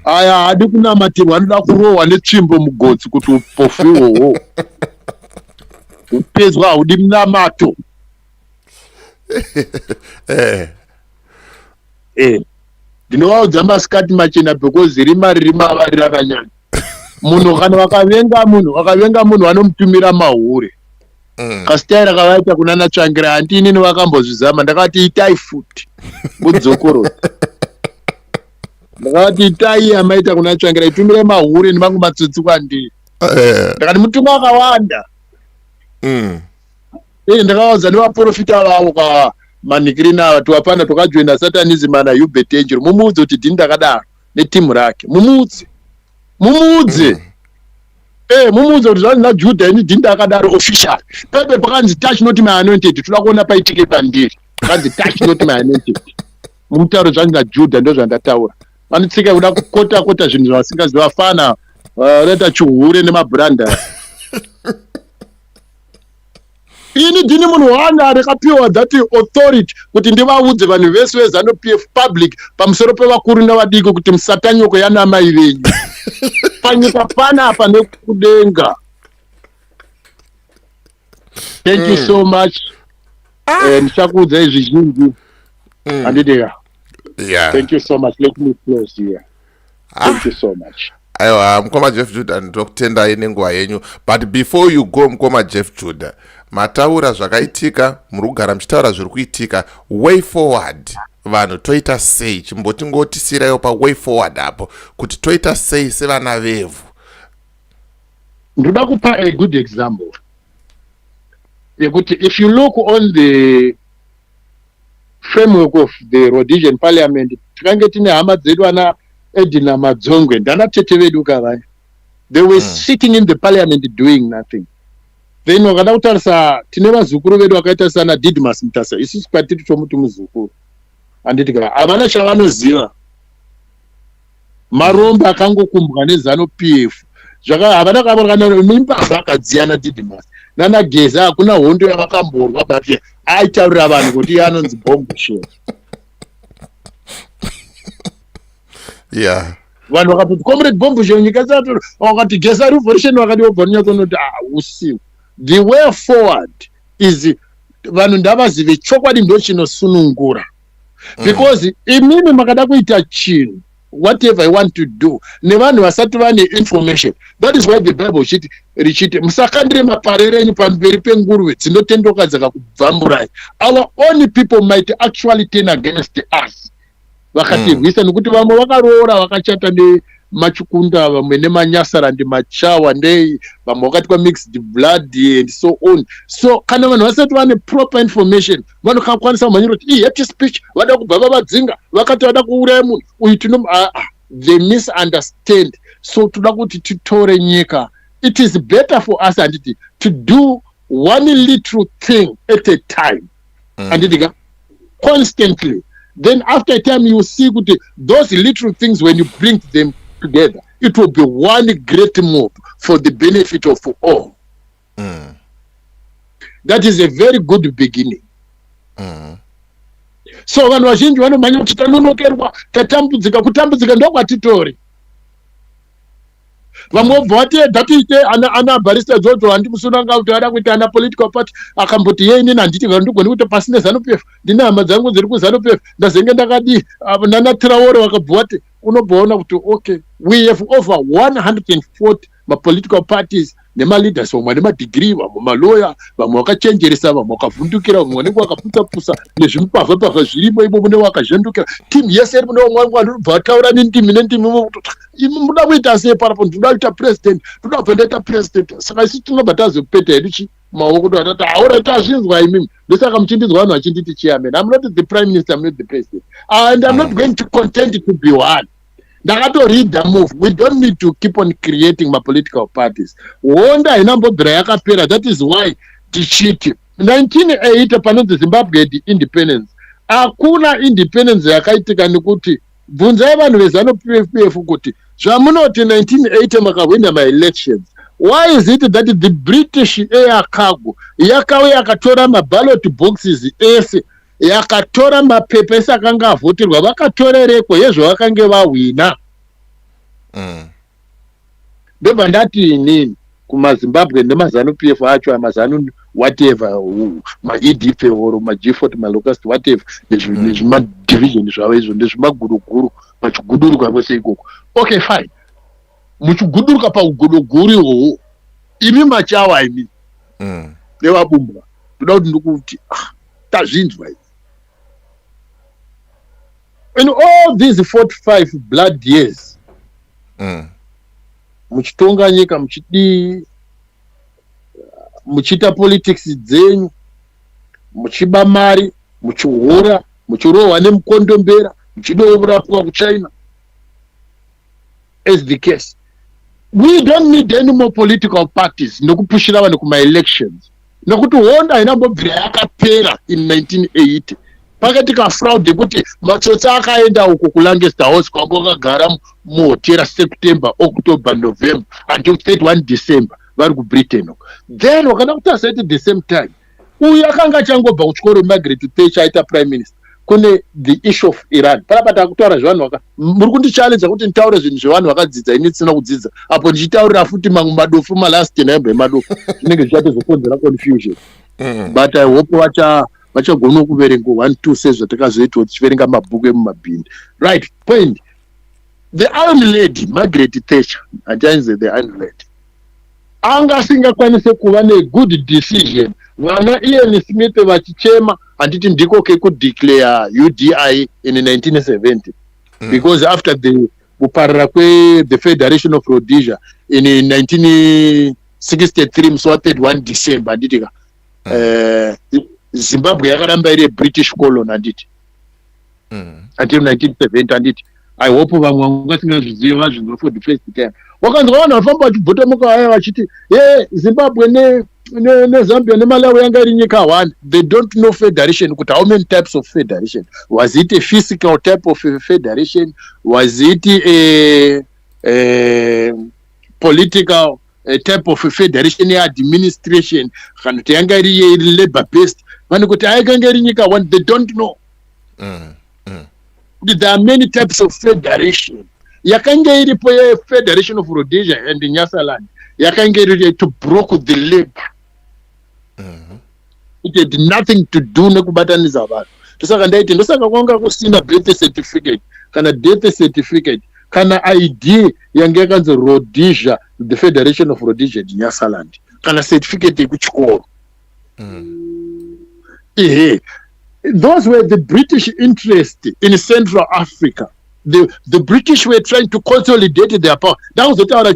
Aya hadi kunamatirwa anoda kurohwa netsvimbo mugodzi kuti upofu ihwohwo upedzwa haudi munamato. Ndinovaudza masikati machena because rima vari rakanyanya. Munhu kana vakavenga munhu vanomutumira mahure. Kasitaira kavaita kunana Tsvangira handini vakambozvizama ndakati itai futi mudzokoro. Ndakati itai amaita kuna Tsvangira itumire mahure nemangu matsotsi kwandiri. Ndakati mutumwa akawanda. Ndakavaudza nevaprofita vavo kwa manikirina ava tuwapana tokajoina satanism ana Hubert Angel. Mumuudze kuti ndini ndakadaro netimu rake. Mumuudze kuti zvanzi naJudha ini ndini ndakadaro official. Pepe pakanzi touch not my anointed. Toda kuona paitike pandiri. Pakanzi touch not my anointed. Mumutauro zvanzi naJudha ndo zvandataura. Vanotsika kuda kukota zvinhu zvavasingazivafana reta chihure nemabranda. Ini ndini munhu wana akapiwa that authority kuti ndivaudze vanhu vese veZANU-PF public pamusoro pevakuru navadiki kuti musatanyoko yanamai venyu. Panyika pana apa nekudenga. Thank you so much. Ndichakuudza zvizhinji. Andideka. Yeah. Thank you so much. Let me close here. Thank you so much. Aiwa, mukoma Jeff Judah ndokutendai nenguva yenyu. But before you go, mukoma Jeff Judah, mataura zvakaitika, muri kugara muchitaura zviri kuitika, way forward. Vanhu toita sei, chimboti ngotisirayo pa way forward apo, kuti toita sei sevana vevu. Ndoda kupa a good example. Yekuti if you look on the framework of the Rhodesian Parliament, tikange tine hama dzedu ana Edina Madzongwe ndana tete vedu kavai. They were sitting in the parliament doing nothing. Then wakada kutarisa tine vazukuru vedu wakaita sana Didmas Mutasa, isusu kwatiri chomuti muzukuru. Anditi kava avana chavanoziva. Maromba akangokumbwa nezano PF. Zvaka havana kavorana mimba vakadziana Didmas. Nana Geza hakuna hondo yavakamborwa but aitaurira vanhu kuti anonzi bomb shell. Yeah. Vanhu vakati comrade bomb shell nyika dzato wakati Geza revolution wakati wobva kunoti usiku. The way forward is vanhu ndavazive chokwadi ndo chinosunungura. Because imini makada kuita chinhu whatever I want to do nevanhu vasati vane information. That is why the Bible richiti musakandire maparere enyu pamberi penguruve dzinotendoka dzakakubvamurai. Our own people might actually turn against us. Vakatirwisa nokuti vamwe vakaroora vakachata nemachikunda vamwe nemanyasara ndemachawa ndei vamwe vakati kwa mixed blood and so on. So kana vanhu vasati vane proper information vanokwanisa kumhanyira kuti hate speech vada kubva vavadzinga vakati vada kuuraya munhu uyu they misunderstand. So toda kuti titore nyika. It is better for us anditi to do one little thing at a time anditi constantly. Then after a time you see those little things, when you bring them together, it will be one great move for the benefit of all. That is a very good beginning. So vanhu vazhinji vanomhanya kuti tanonokerwa tatambudzika, kutambudzika ndokwatitori. Vamwe vobva vati datiite ana barista Jojo handimusunanga kuti ada kuita ana political party akamboti yei nini handiti ndigoni kuti pasine ZANU-PF ndine hama dzangu dziri kuZANU-PF ndazenge ndakadi nana Traore vakabva vati unobvaona kuti okay, we have over 140 political parties nema-leaders vamwe nema-degree vamwe malawyer vamwe vakachenjeresa vamwe vakavhundukira vamwe vanenge vakaputsa-putsa nezvimupavha-pavha zvirimo ivo mune vakazhendukira timu yese iri mune vamwe vanhu bva vataura nendimi imi muda kuita sei parapo ndinoda kuita president ndoda kubva ndaita president. Saka isi tinobva tazopeta hedu maoko kuti vatati aura tazvinzwa imimi ndosaka muchindinzwa vanhu vachinditi chairman. I'm not the prime minister, I'm not the president, and I'm not going to contend to be one. Ndakato read the move. We don't need to keep on creating my political parties. Wonda inambobhira yakapera. That is why tichiti 1980 panonzi Zimbabwe had independence. Hakuna independence yakaitika nekuti bvunzai vanhu vezANU-PF kuti zvamunoti 1980 makawina my elections. Why is it that the British Air Cargo yakauya yakatora maballot boxes ese yakatora mapepa ese akanga avhotirwa vakatorereko yezvavakange vahwina? Ndobva ndati inini kumaZimbabwe nemaZANU-PF acho amazanu whatever ma-EDF or ma-G40 ma-Locust whatever nezvimadivision zvavo izvo ndezvimaguruguru pachiguduruka kwese ikoko. Okay fine, muchiguduruka pauguruguru ihwohwo imi machawa imi nevabumbwa ndoda kuti ndikuti tazvinzwa izvi. In all these 45 blood years muchitonga nyika muchiita politics dzenyu muchiba mari muchihora muchirohwa nemukondombera muchidoorapwa kuChina as the case. We don't need any more political parties nokupushira vanhu kuma-elections nokuti honda inambobvira yakapera in 1980 pakati kafraud kuti matsotsi akaenda uko kuLancaster House kwangu vakagara muhotera September, October, November until 31 December vari kuBritain uko. Then wakada kutarisa at the same time uyu akanga achangobva kuchikoro Margaret Thatcher aita prime minister kune the issue of Iran. Panapa takutaura zvevanhu muri kundichallenge kuti nditaure zvinhu zvevanhu vakadzidza ini tisina kudzidza. Apo ndichitaurira futi mamwe madofu malast naembe madofu zvinenge zvichatozokonzera confusion. But I hope vachagona kuverenga 1-2 sezvatakazoita tichiverenga mabhuku emumabhini. Right, point. The Iron Lady, Margaret Thatcher, handianze the Iron Lady, anga asingakwanise kuva ne-good decision vana Ian Smith vachichema handiti ndiko kekudeclare UDI in 1970 because after the kuparara the Federation of Rhodesia in 1963 musi wa 31 December handitika Zimbabwe yakaramba iri British colony handiti until 1970 handiti. I hope vamwe vangasingazviziva zvinhu for the first time. Wakanzwa vanhu vafamba vachibhotomuka vaya vachiti Zimbabwe neZambia neMalawi yanga iri nyika one. They don't know federation, kuti how many types of federation. Was it a physical type of federation? Was it a political type of federation administration? Kana kuti yanga iri labor based. Vanhu kuti ayanga iri nyika one, they don't know. There are many types of federation. Yakanga iripo Federation of Rhodesia and Nyasaland. Yakanga iri to broke the labor. It had nothing to do nekubataniza vanhu. Tosaka ndaiti ndosaka kwanga kusina birth certificate kana death certificate kana ID yange yakanzi Rhodesia, the Federation of Rhodesia and Nyasaland. Kana certificate yekuchikoro. Those were the British interest in Central Africa. The British were trying to consolidate their power. That was the time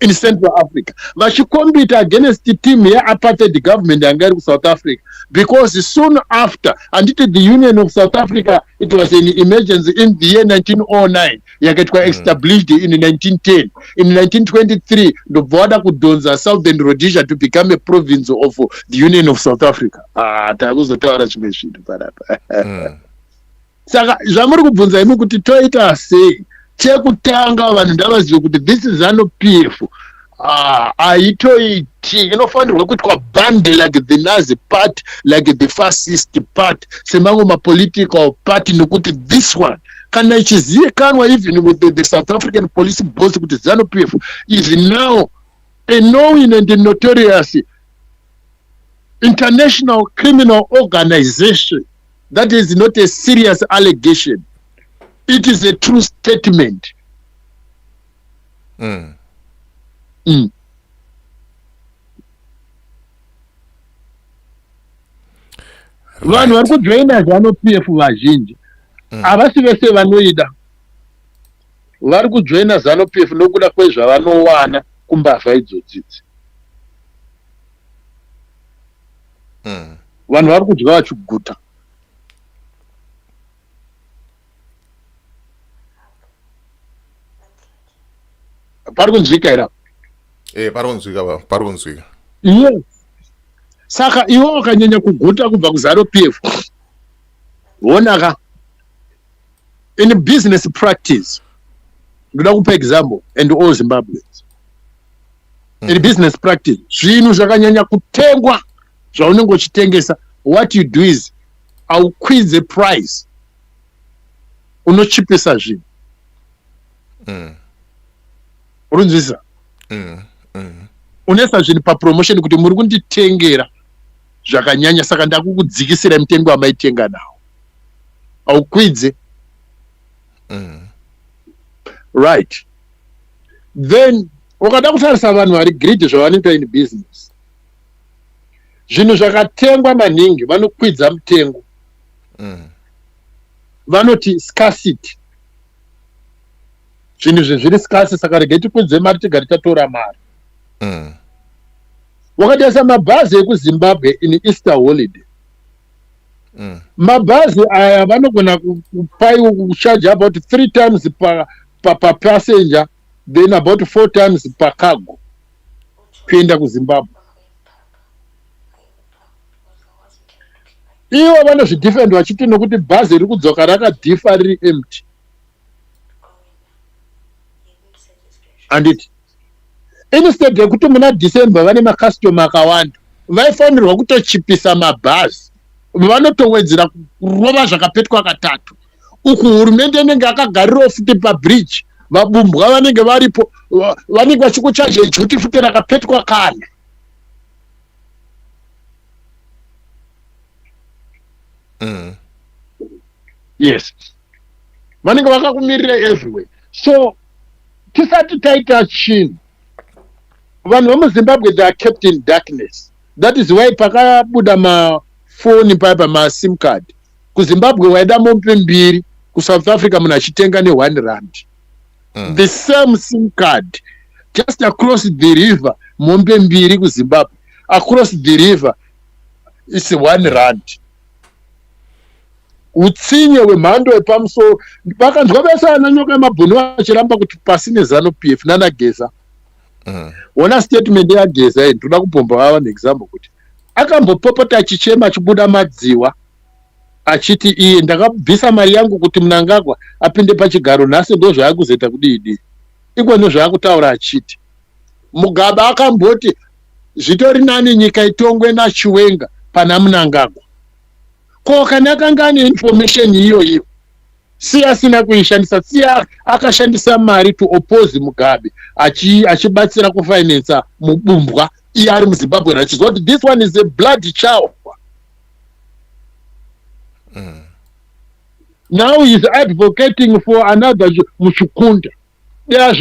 in Central Africa. But she competed against the team here, apartheid government in South Africa. Because soon after, and it the Union of South Africa, it was an emergency in the year 1909. It was established in 1910. In 1923, the border could donza Southern Rhodesia to become a province of the Union of South Africa. That was the Taurus Saka, zvamuri kubvunza imi kuti toita sei chekutanga vanhu ndavazive kuti this is ZANU-PF haitoiti inofanirwa kuitwa band like the Nazi party, like the fascist party, semango mapolitical party, nokuti this one kana ichizivikanwa even with the South African police boss kuti ZANU-PF is now a known and notorious international criminal organization. That is not a serious allegation. It is a true statement. Vanhu vari kujoina ZANU-PF vazhinji havasi vese vanoida. Vari kujoina ZANU-PF nokuda kwezvavanowana kumbavha idzodzidzi. Vanhu vari kudya vachiguta. Parikunzwika here. Parikunzwika. Yes. Saka iwo wakanyanya kuguta kubva kuZANU-PF. Wonaka. In business practice. Ndoda kupa example and all Zimbabweans. In business practice, zvinhu zvakanyanya kutengwa zvaunenge uchitengesa, what you do is quiz the price. Unochipisa zvinhu. Urunzvisa. Unesa zvinhu papromotion kuti muri kunditengera zvakanyanya saka ndakukudzikisira mutengo wamaitenga nawo. Aukwidze. Right. Then ukada kutarisa vanhu vari greedy zvavanoita in business. Zvinhu zvakatengwa maningi vanokwidza mutengo. Vanoti scarcity. Zvinhu zviri scarce saka regai tikwidze mari tigari tatora mari. Wakatarisa mabhazi ekuZimbabwe in Easter holiday. Mabhazi aya vanogona kupai kucharge about 3 times per passenger, then about 4 times per cargo kuenda kuZimbabwe. Iwo vanozvidefend vachiti nokuti bhazi riri kudzoka rakadhifa riri empty. Anditi instead yekuti muna December vane makastoma akawanda, vaifanirwa kutochipisa mabhazi vanotowedzera kurova zvakapetwa katatu. Uku hurumende inenge akagarirawo futi pabridge, vabumbwa vanenge varipo vanenge vachikuchaje juti futi rakapetwa kane. Yes, vanenge vakakumirira everywhere. So tisati taita chinhu, vanhu vemuZimbabwe they are kept in darkness. That is why pakabuda mafoni paipa masim card. KuZimbabwe waida mombe mbiri, kuSouth Africa munhu achitenga ne R1. The same sim card, just across the river, mombe mbiri kuZimbabwe. Across the river, it's R1. Utsinye hwemhando yepamusoro. Vakanzwa besa ananyoka yemabhunu vachiramba kuti pasine ZANU-PF nanageza. Ona statement yaGeza ndoda kupomba vava neexample kuti akambopopota achichema achibuda madziwa achiti iye ndakabvisa mari yangu kuti Mnangagwa apinde pachigaro nhasi ndo zvaakuzoita kudii. Ikone zvaakutaura achiti Mugabe akamboti zvitori nani nyika itongwe naChiwenga pana Mnangagwa. Ko kana akanga ane information iyo si asina kuishandisa, si akashandisa mari to oppose Mugabe achibatsira kufinance mubumbwa iye ari muZimbabwe achizwa kuti this one is a blood child. Now he is advocating for another Muchukunda.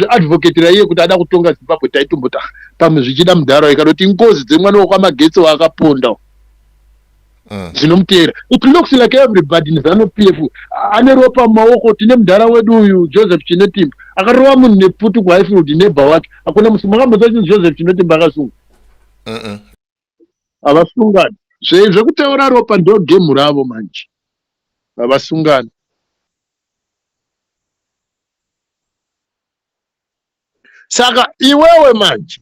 Advocate iye kuti ada kutonga Zimbabwe taitombota pamwe zvichida mudhara ikadoti ngozi dzemwana wakaMagetsi wakaponda zvinomutera. It looks like everybody in ZANU-PF ane ropa mumaoko. Tine mudhara wedu uyu Joseph Chinetimba akarova munhu neputu kuHighfield nebha wake. Hakuna mukamboza kuti Joseph Chinetimba akasunga. Havasungani. Zvekuteura ropa ndo game ravo manje. Havasungani. Saka iwewe manje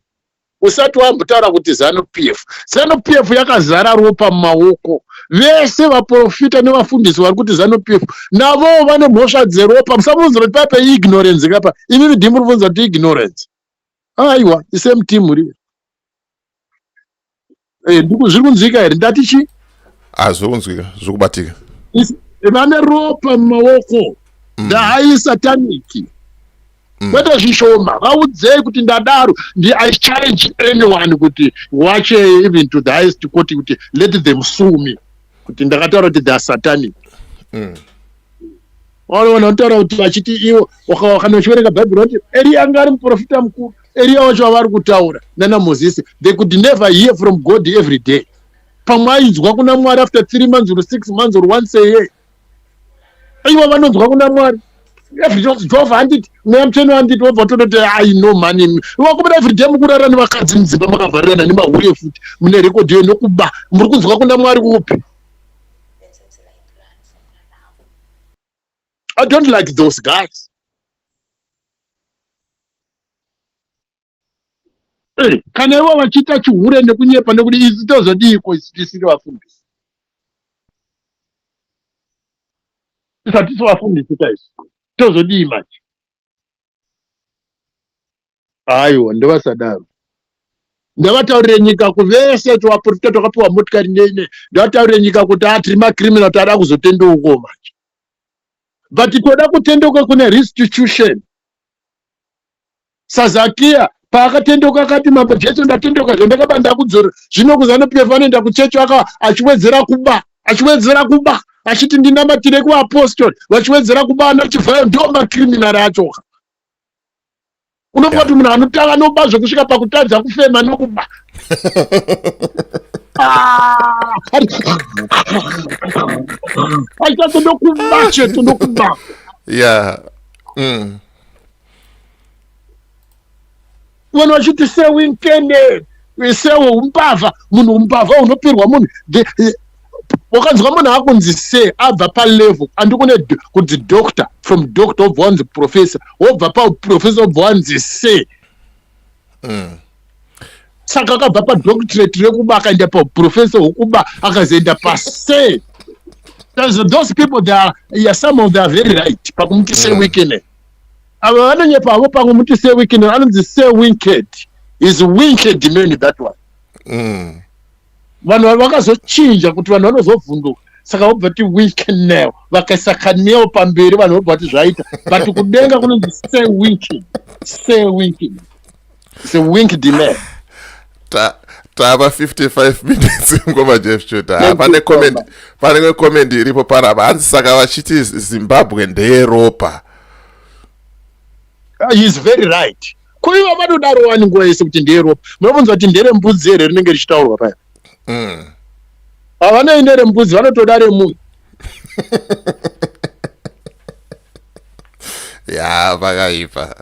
usati wambotaura kuti ZANU-PF yakazara ropa mumaoko. Vese vaprofita nevafundisi vari kuti ZANU-PF navo vane mhosva dzeropa. Musamubvunza kuti paipa ignorance kapa. Inini ndimu ribvunza kuti ignorance. Aiwa, isame team riyo. Zviri kunzwika here ndati chi? Zviri kunzwika, zviri kubatika. Vane ropa mumaoko. Ndahai sataniki. Kwete zvishoma, vaudzei kuti ndadaro, I challenge anyone kuti watch even to the highest court kuti let them sue me. Kuti ndakataura kuti they are satanic. Wanotaura kuti vachiti iwo wakanochiverenga Bible kuti Elia anga ari muprofita mukuru, Elia wacho wavari kutaura nana Moses, they could never hear from God every day. Pamwe ainzwa kuna Mwari after 3 months or 6 months or once a year. Aiwa vanonzwa kuna Mwari. Every day handit nemcheno handit wobva tototi I know money. Wakubira every day mukurara nevakadzi mudzimba makavharirana nemahuri futi mune rekodhi yo nokuba muri kunzwa kuna Mwari upi. I don't like those guys. Kana ivo vachiita chihure nekunyepa nekuti izi tozodiko tisiri vafundisi. Tisati vafundisi taisi. Tozodii manje. Aiwa ndovasadaro. Ndavataurire nyika kuvese tovaprofita tokapiwa motikari nene. Ndavataurire nyika kuti tiri macriminal tada kuzotendeuko manje. But toda kutendeuka kune restitution. Sazakia paakatendeuka akati mamba Jesu ndatendeuka zvondakaba ndakudzora. Zvino kuZANU-PF vanoenda kuchechi achiwedzera kuba. Achiti ndinamatire kuapostoli vachiwedzera kuba anachivhayo ndo macriminal achoka. Unofunga kuti munhu anotanga noba zvekusvika pakutadza kufema nokuba. Achato nokuba cheto nokuba. Yeah. Vanhu vachiti sewinkende sewo umbavha munhu umbavha unopirwa munhu wakanzwa munhu akunzi se abva palevel andikune kuti doctor from doctor obva wanzi professor obva paprofessor obva wanzi se saka akabva padoctorate rekuba akaenda paprofessor wokuba akazoenda pase. Those people some of them are very right pakumuti se weekend ava vanonyepa avo pakumuti se weekend anonzi se winked is winked man that one. vanhu vakazochinja kuti vanhu vanozovhunduka saka vobva kuti winking nail vakaisa kanel pamberi vanhu vobva kuti zvaita but kudenga kunonzi stay winking it's a wink demand tava 55 minutes ngoma Jeff Judah pane comment iripo panapa hanzi saka vachiti Zimbabwe ndeyeropa. He is very right. Kuiva vanodaro wani nguva yese kuti ndeyeropa munobvunza kuti nderembudzi here rinenge richitaurwa paya havana nerembudzi vanotoda remunhu ya vakaipa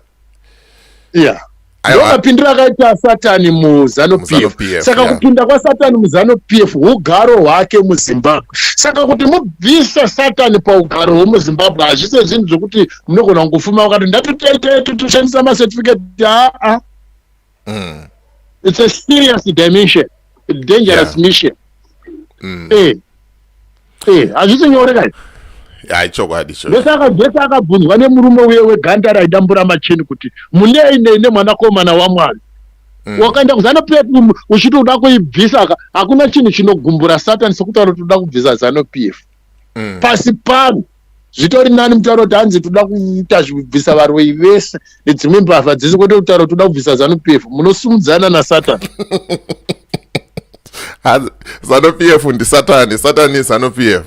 ndokapindira akaita Satani muZANU-PF. Saka kupinda kwaSatani muZANU-PF ugaro hwake muZimbabwe. Saka kuti mubvisa Satani paugaro hwemuZimbabwe hazvise zvinhu zvokuti munogona kungofuma wakati ndatoshandisa macertificate. It's a serious dimension, a dangerous mission. Hazvisi nyore kai. Chokwadi ndosaka akabvunzwa nemurume uye weganda raidambura macheni kuti munei nemwanakomana waMwari wakaenda kuZANU-PF uchitoda kuibvisa. Hakuna chinhu chinogumbura Satani sekutaura kuti toda kubvisa ZANU-PF. Pasi pano zvitori nani mutauro kuti hanzi toda kuita zvibvisa varwei vese nedzimwe mbavha dzese kwete kutaura toda kubvisa ZANU-PF. Munosumudzana naSatani. ZANU-PF ndisatani, Satani ZANU-PF.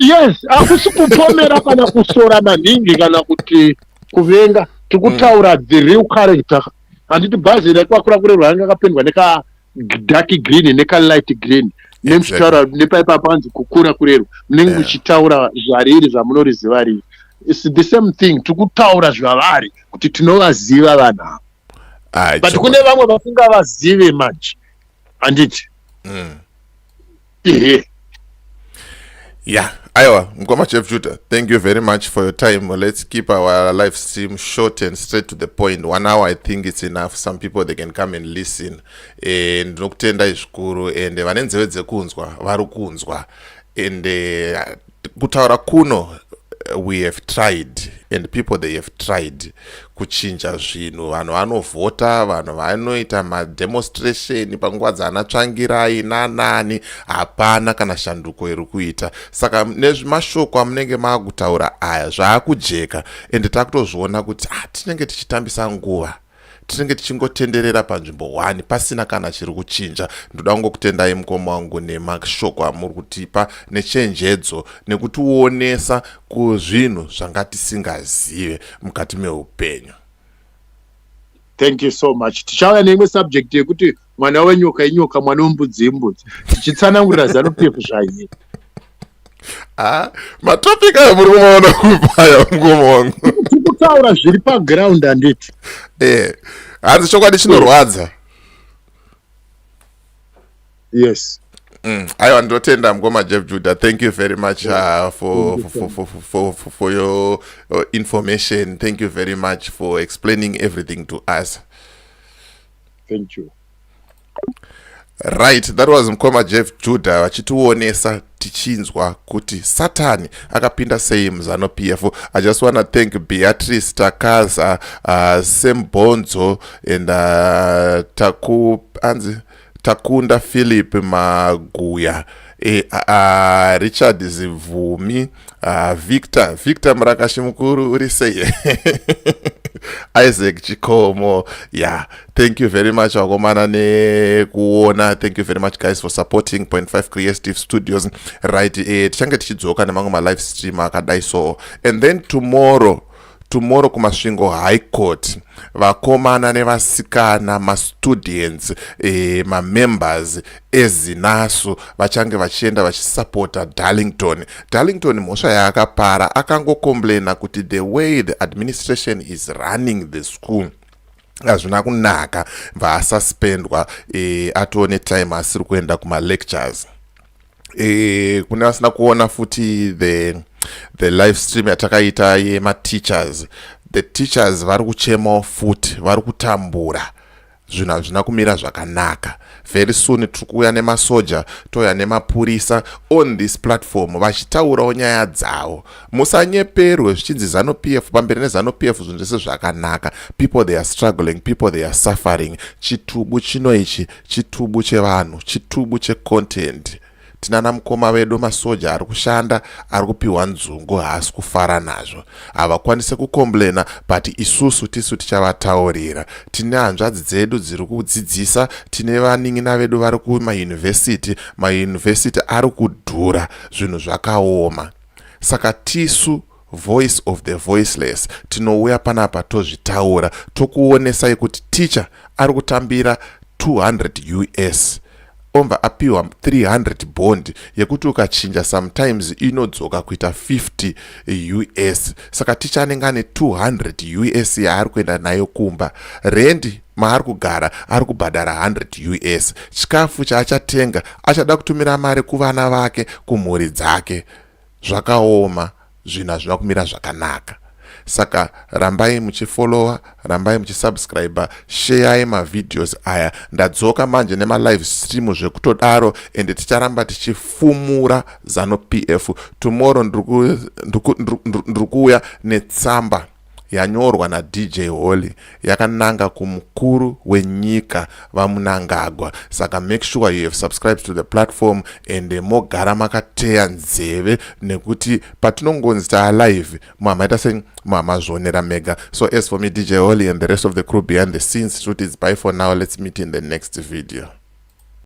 Yes, akusi kupomera kana kusora maningi kana kuti kuvenga, tikutaura the real character. Handiti bhazi rekwakura kurerwa hanga akapendwa neka dark green neka light green nemuchitaura nepaipa panzi kukura kurerwa munenge muchitaura zvariri zvamunoriziva riri. It's the same thing, tikutaura zvavari kuti tinovaziva vanhu ava. But kune vamwe vasingavazive manje handiti. Yeah, Aiwa, Ngoma Jeff Judah, thank you very much for your time. Let's keep our live stream short and straight to the point. 1 hour, I think it's enough. Some people, they can come and listen. And nokutenda ishukuru. And vanenzeve dzekunzwa, varukunzwa. And kutaura kuno, we have tried. And people, they have tried kuchinja zvinhu. Vanhu vanovhota, vanhu vanoita mademonstration panguva dzanatsvangirai nanani, hapana kana shanduko iri kuita. Saka nezvimashoko amunenge maakutaura aya zvaakujeka, ende takutozviona kuti tinenge tichitambisa nguva, tinenge tichingotenderera panzvimbo 1 pasina kana chiri kuchinja. Ndoda kungokutendai mukoma wangu nemashoko amuri kutipa nechenjedzo nekutiwonesa kuzvinhu zvanga tisingazive mukati meupenyu. Thank you so much. Tichauya neimwe subject yekuti mwana wenyoka inyoka, mwana wembudzi imbudzi. Tichitsanangurira ZANU-PF zvaiye. Matopic aya muri kumaona kupaya mukoma wangu. Tikutaura zviri paground handiti. Hanzi chokwadi chinorwadza. Yes. Aiwa, ndotenda mukoma Jeff Judah. Thank you very much for your information. Thank you very much for explaining everything to us. Thank you. Right, that was mukoma Jeff Judah vachituonesa tichinzwa kuti Satani akapinda sei muZANU-PF. I just want to thank Beatrice Takaza, Sembonzo and Takunda Philip Maguya, Richard Zivumi, Victor Murakashimukuru uriseye. Isaac Chikomo. Yeah, thank you very much wakomana nekuona. Thank you very much guys for supporting 0.5 Creative Studios. Right, tichange tichidzoka nemangu ma live stream akadai so. And then tomorrow kumasvingo High Court, vakomana nevasikana, ma-students, ma-members ezinasu vachange vachienda vachisupporta Darlington. Mhosva yaakapara akangokomplaina kuti the way the administration is running the school hazvina kunaka, vaasuspendwa atone time asiri kuenda kuma-lectures. Kune vasina kuona futi the live stream yatakaita yema teachers, the teachers vari kuchema futi, vari kutambura zvinhu hazvina kumira zvakanaka. Very soon tiri kuuya nemasoja, touya nemapurisa on this platform vachitaurawo nyaya dzavo. Musanyeperwe zvichinzi ZANU-PF, pamberi neZANU-PF zvinhu zvese zvakanaka. People they are struggling, people they are suffering. Chitubu chino ichi chitubu chevanhu, chitubu checontent. Tinana mukoma vedu masoja ari kushanda, ari kupiwa nzungu, haasi kufara nazvo. Havakwanise kukomblena, but isusu tisu tichavataurira. Tine hanzvadzi dzedu dziri kudzidzisa, tine vanin'ina vedu vari kumayunivhesiti, mayunivhesiti ari kudhura, zvinhu zvakaoma. Saka tisu voice of the voiceless tinouya panapa tozvitaura, tokuonesai kuti teacher ari kutambira 200 US. Omva apiwa 300 bond yekuti ukachinja sometimes inodzoka kuita 50 US. Saka ticha anenge ane 200 US yaari kuenda nayo kumba. Rendi maari kugara ari kubhadhara 100 US. Chikafu chaachatenga achada kutumira mari kuvana vake, kumhuri dzake. Zvakaoma, zvinhu hazvina kumira zvakanaka. Saka rambai muchifollowa, rambai muchisubscribe, share mavideos aya. Ndadzoka manje nema live stream zvekutodaro, ende ticharamba tichifumura ZANU-PF. Tomorrow ndrukuya netsamba yanyorwa na DJ Holly yakananga kumukuru wenyika vaMunangagwa. Saka make sure you have subscribed to the platform and mogara makateya nzeve, nekuti patinongonzi ta live mamaita se mamazvonera mega. So as for me, DJ Holly and the rest of the crew behind the scenes, truth is bye for now. Let's meet in the next video.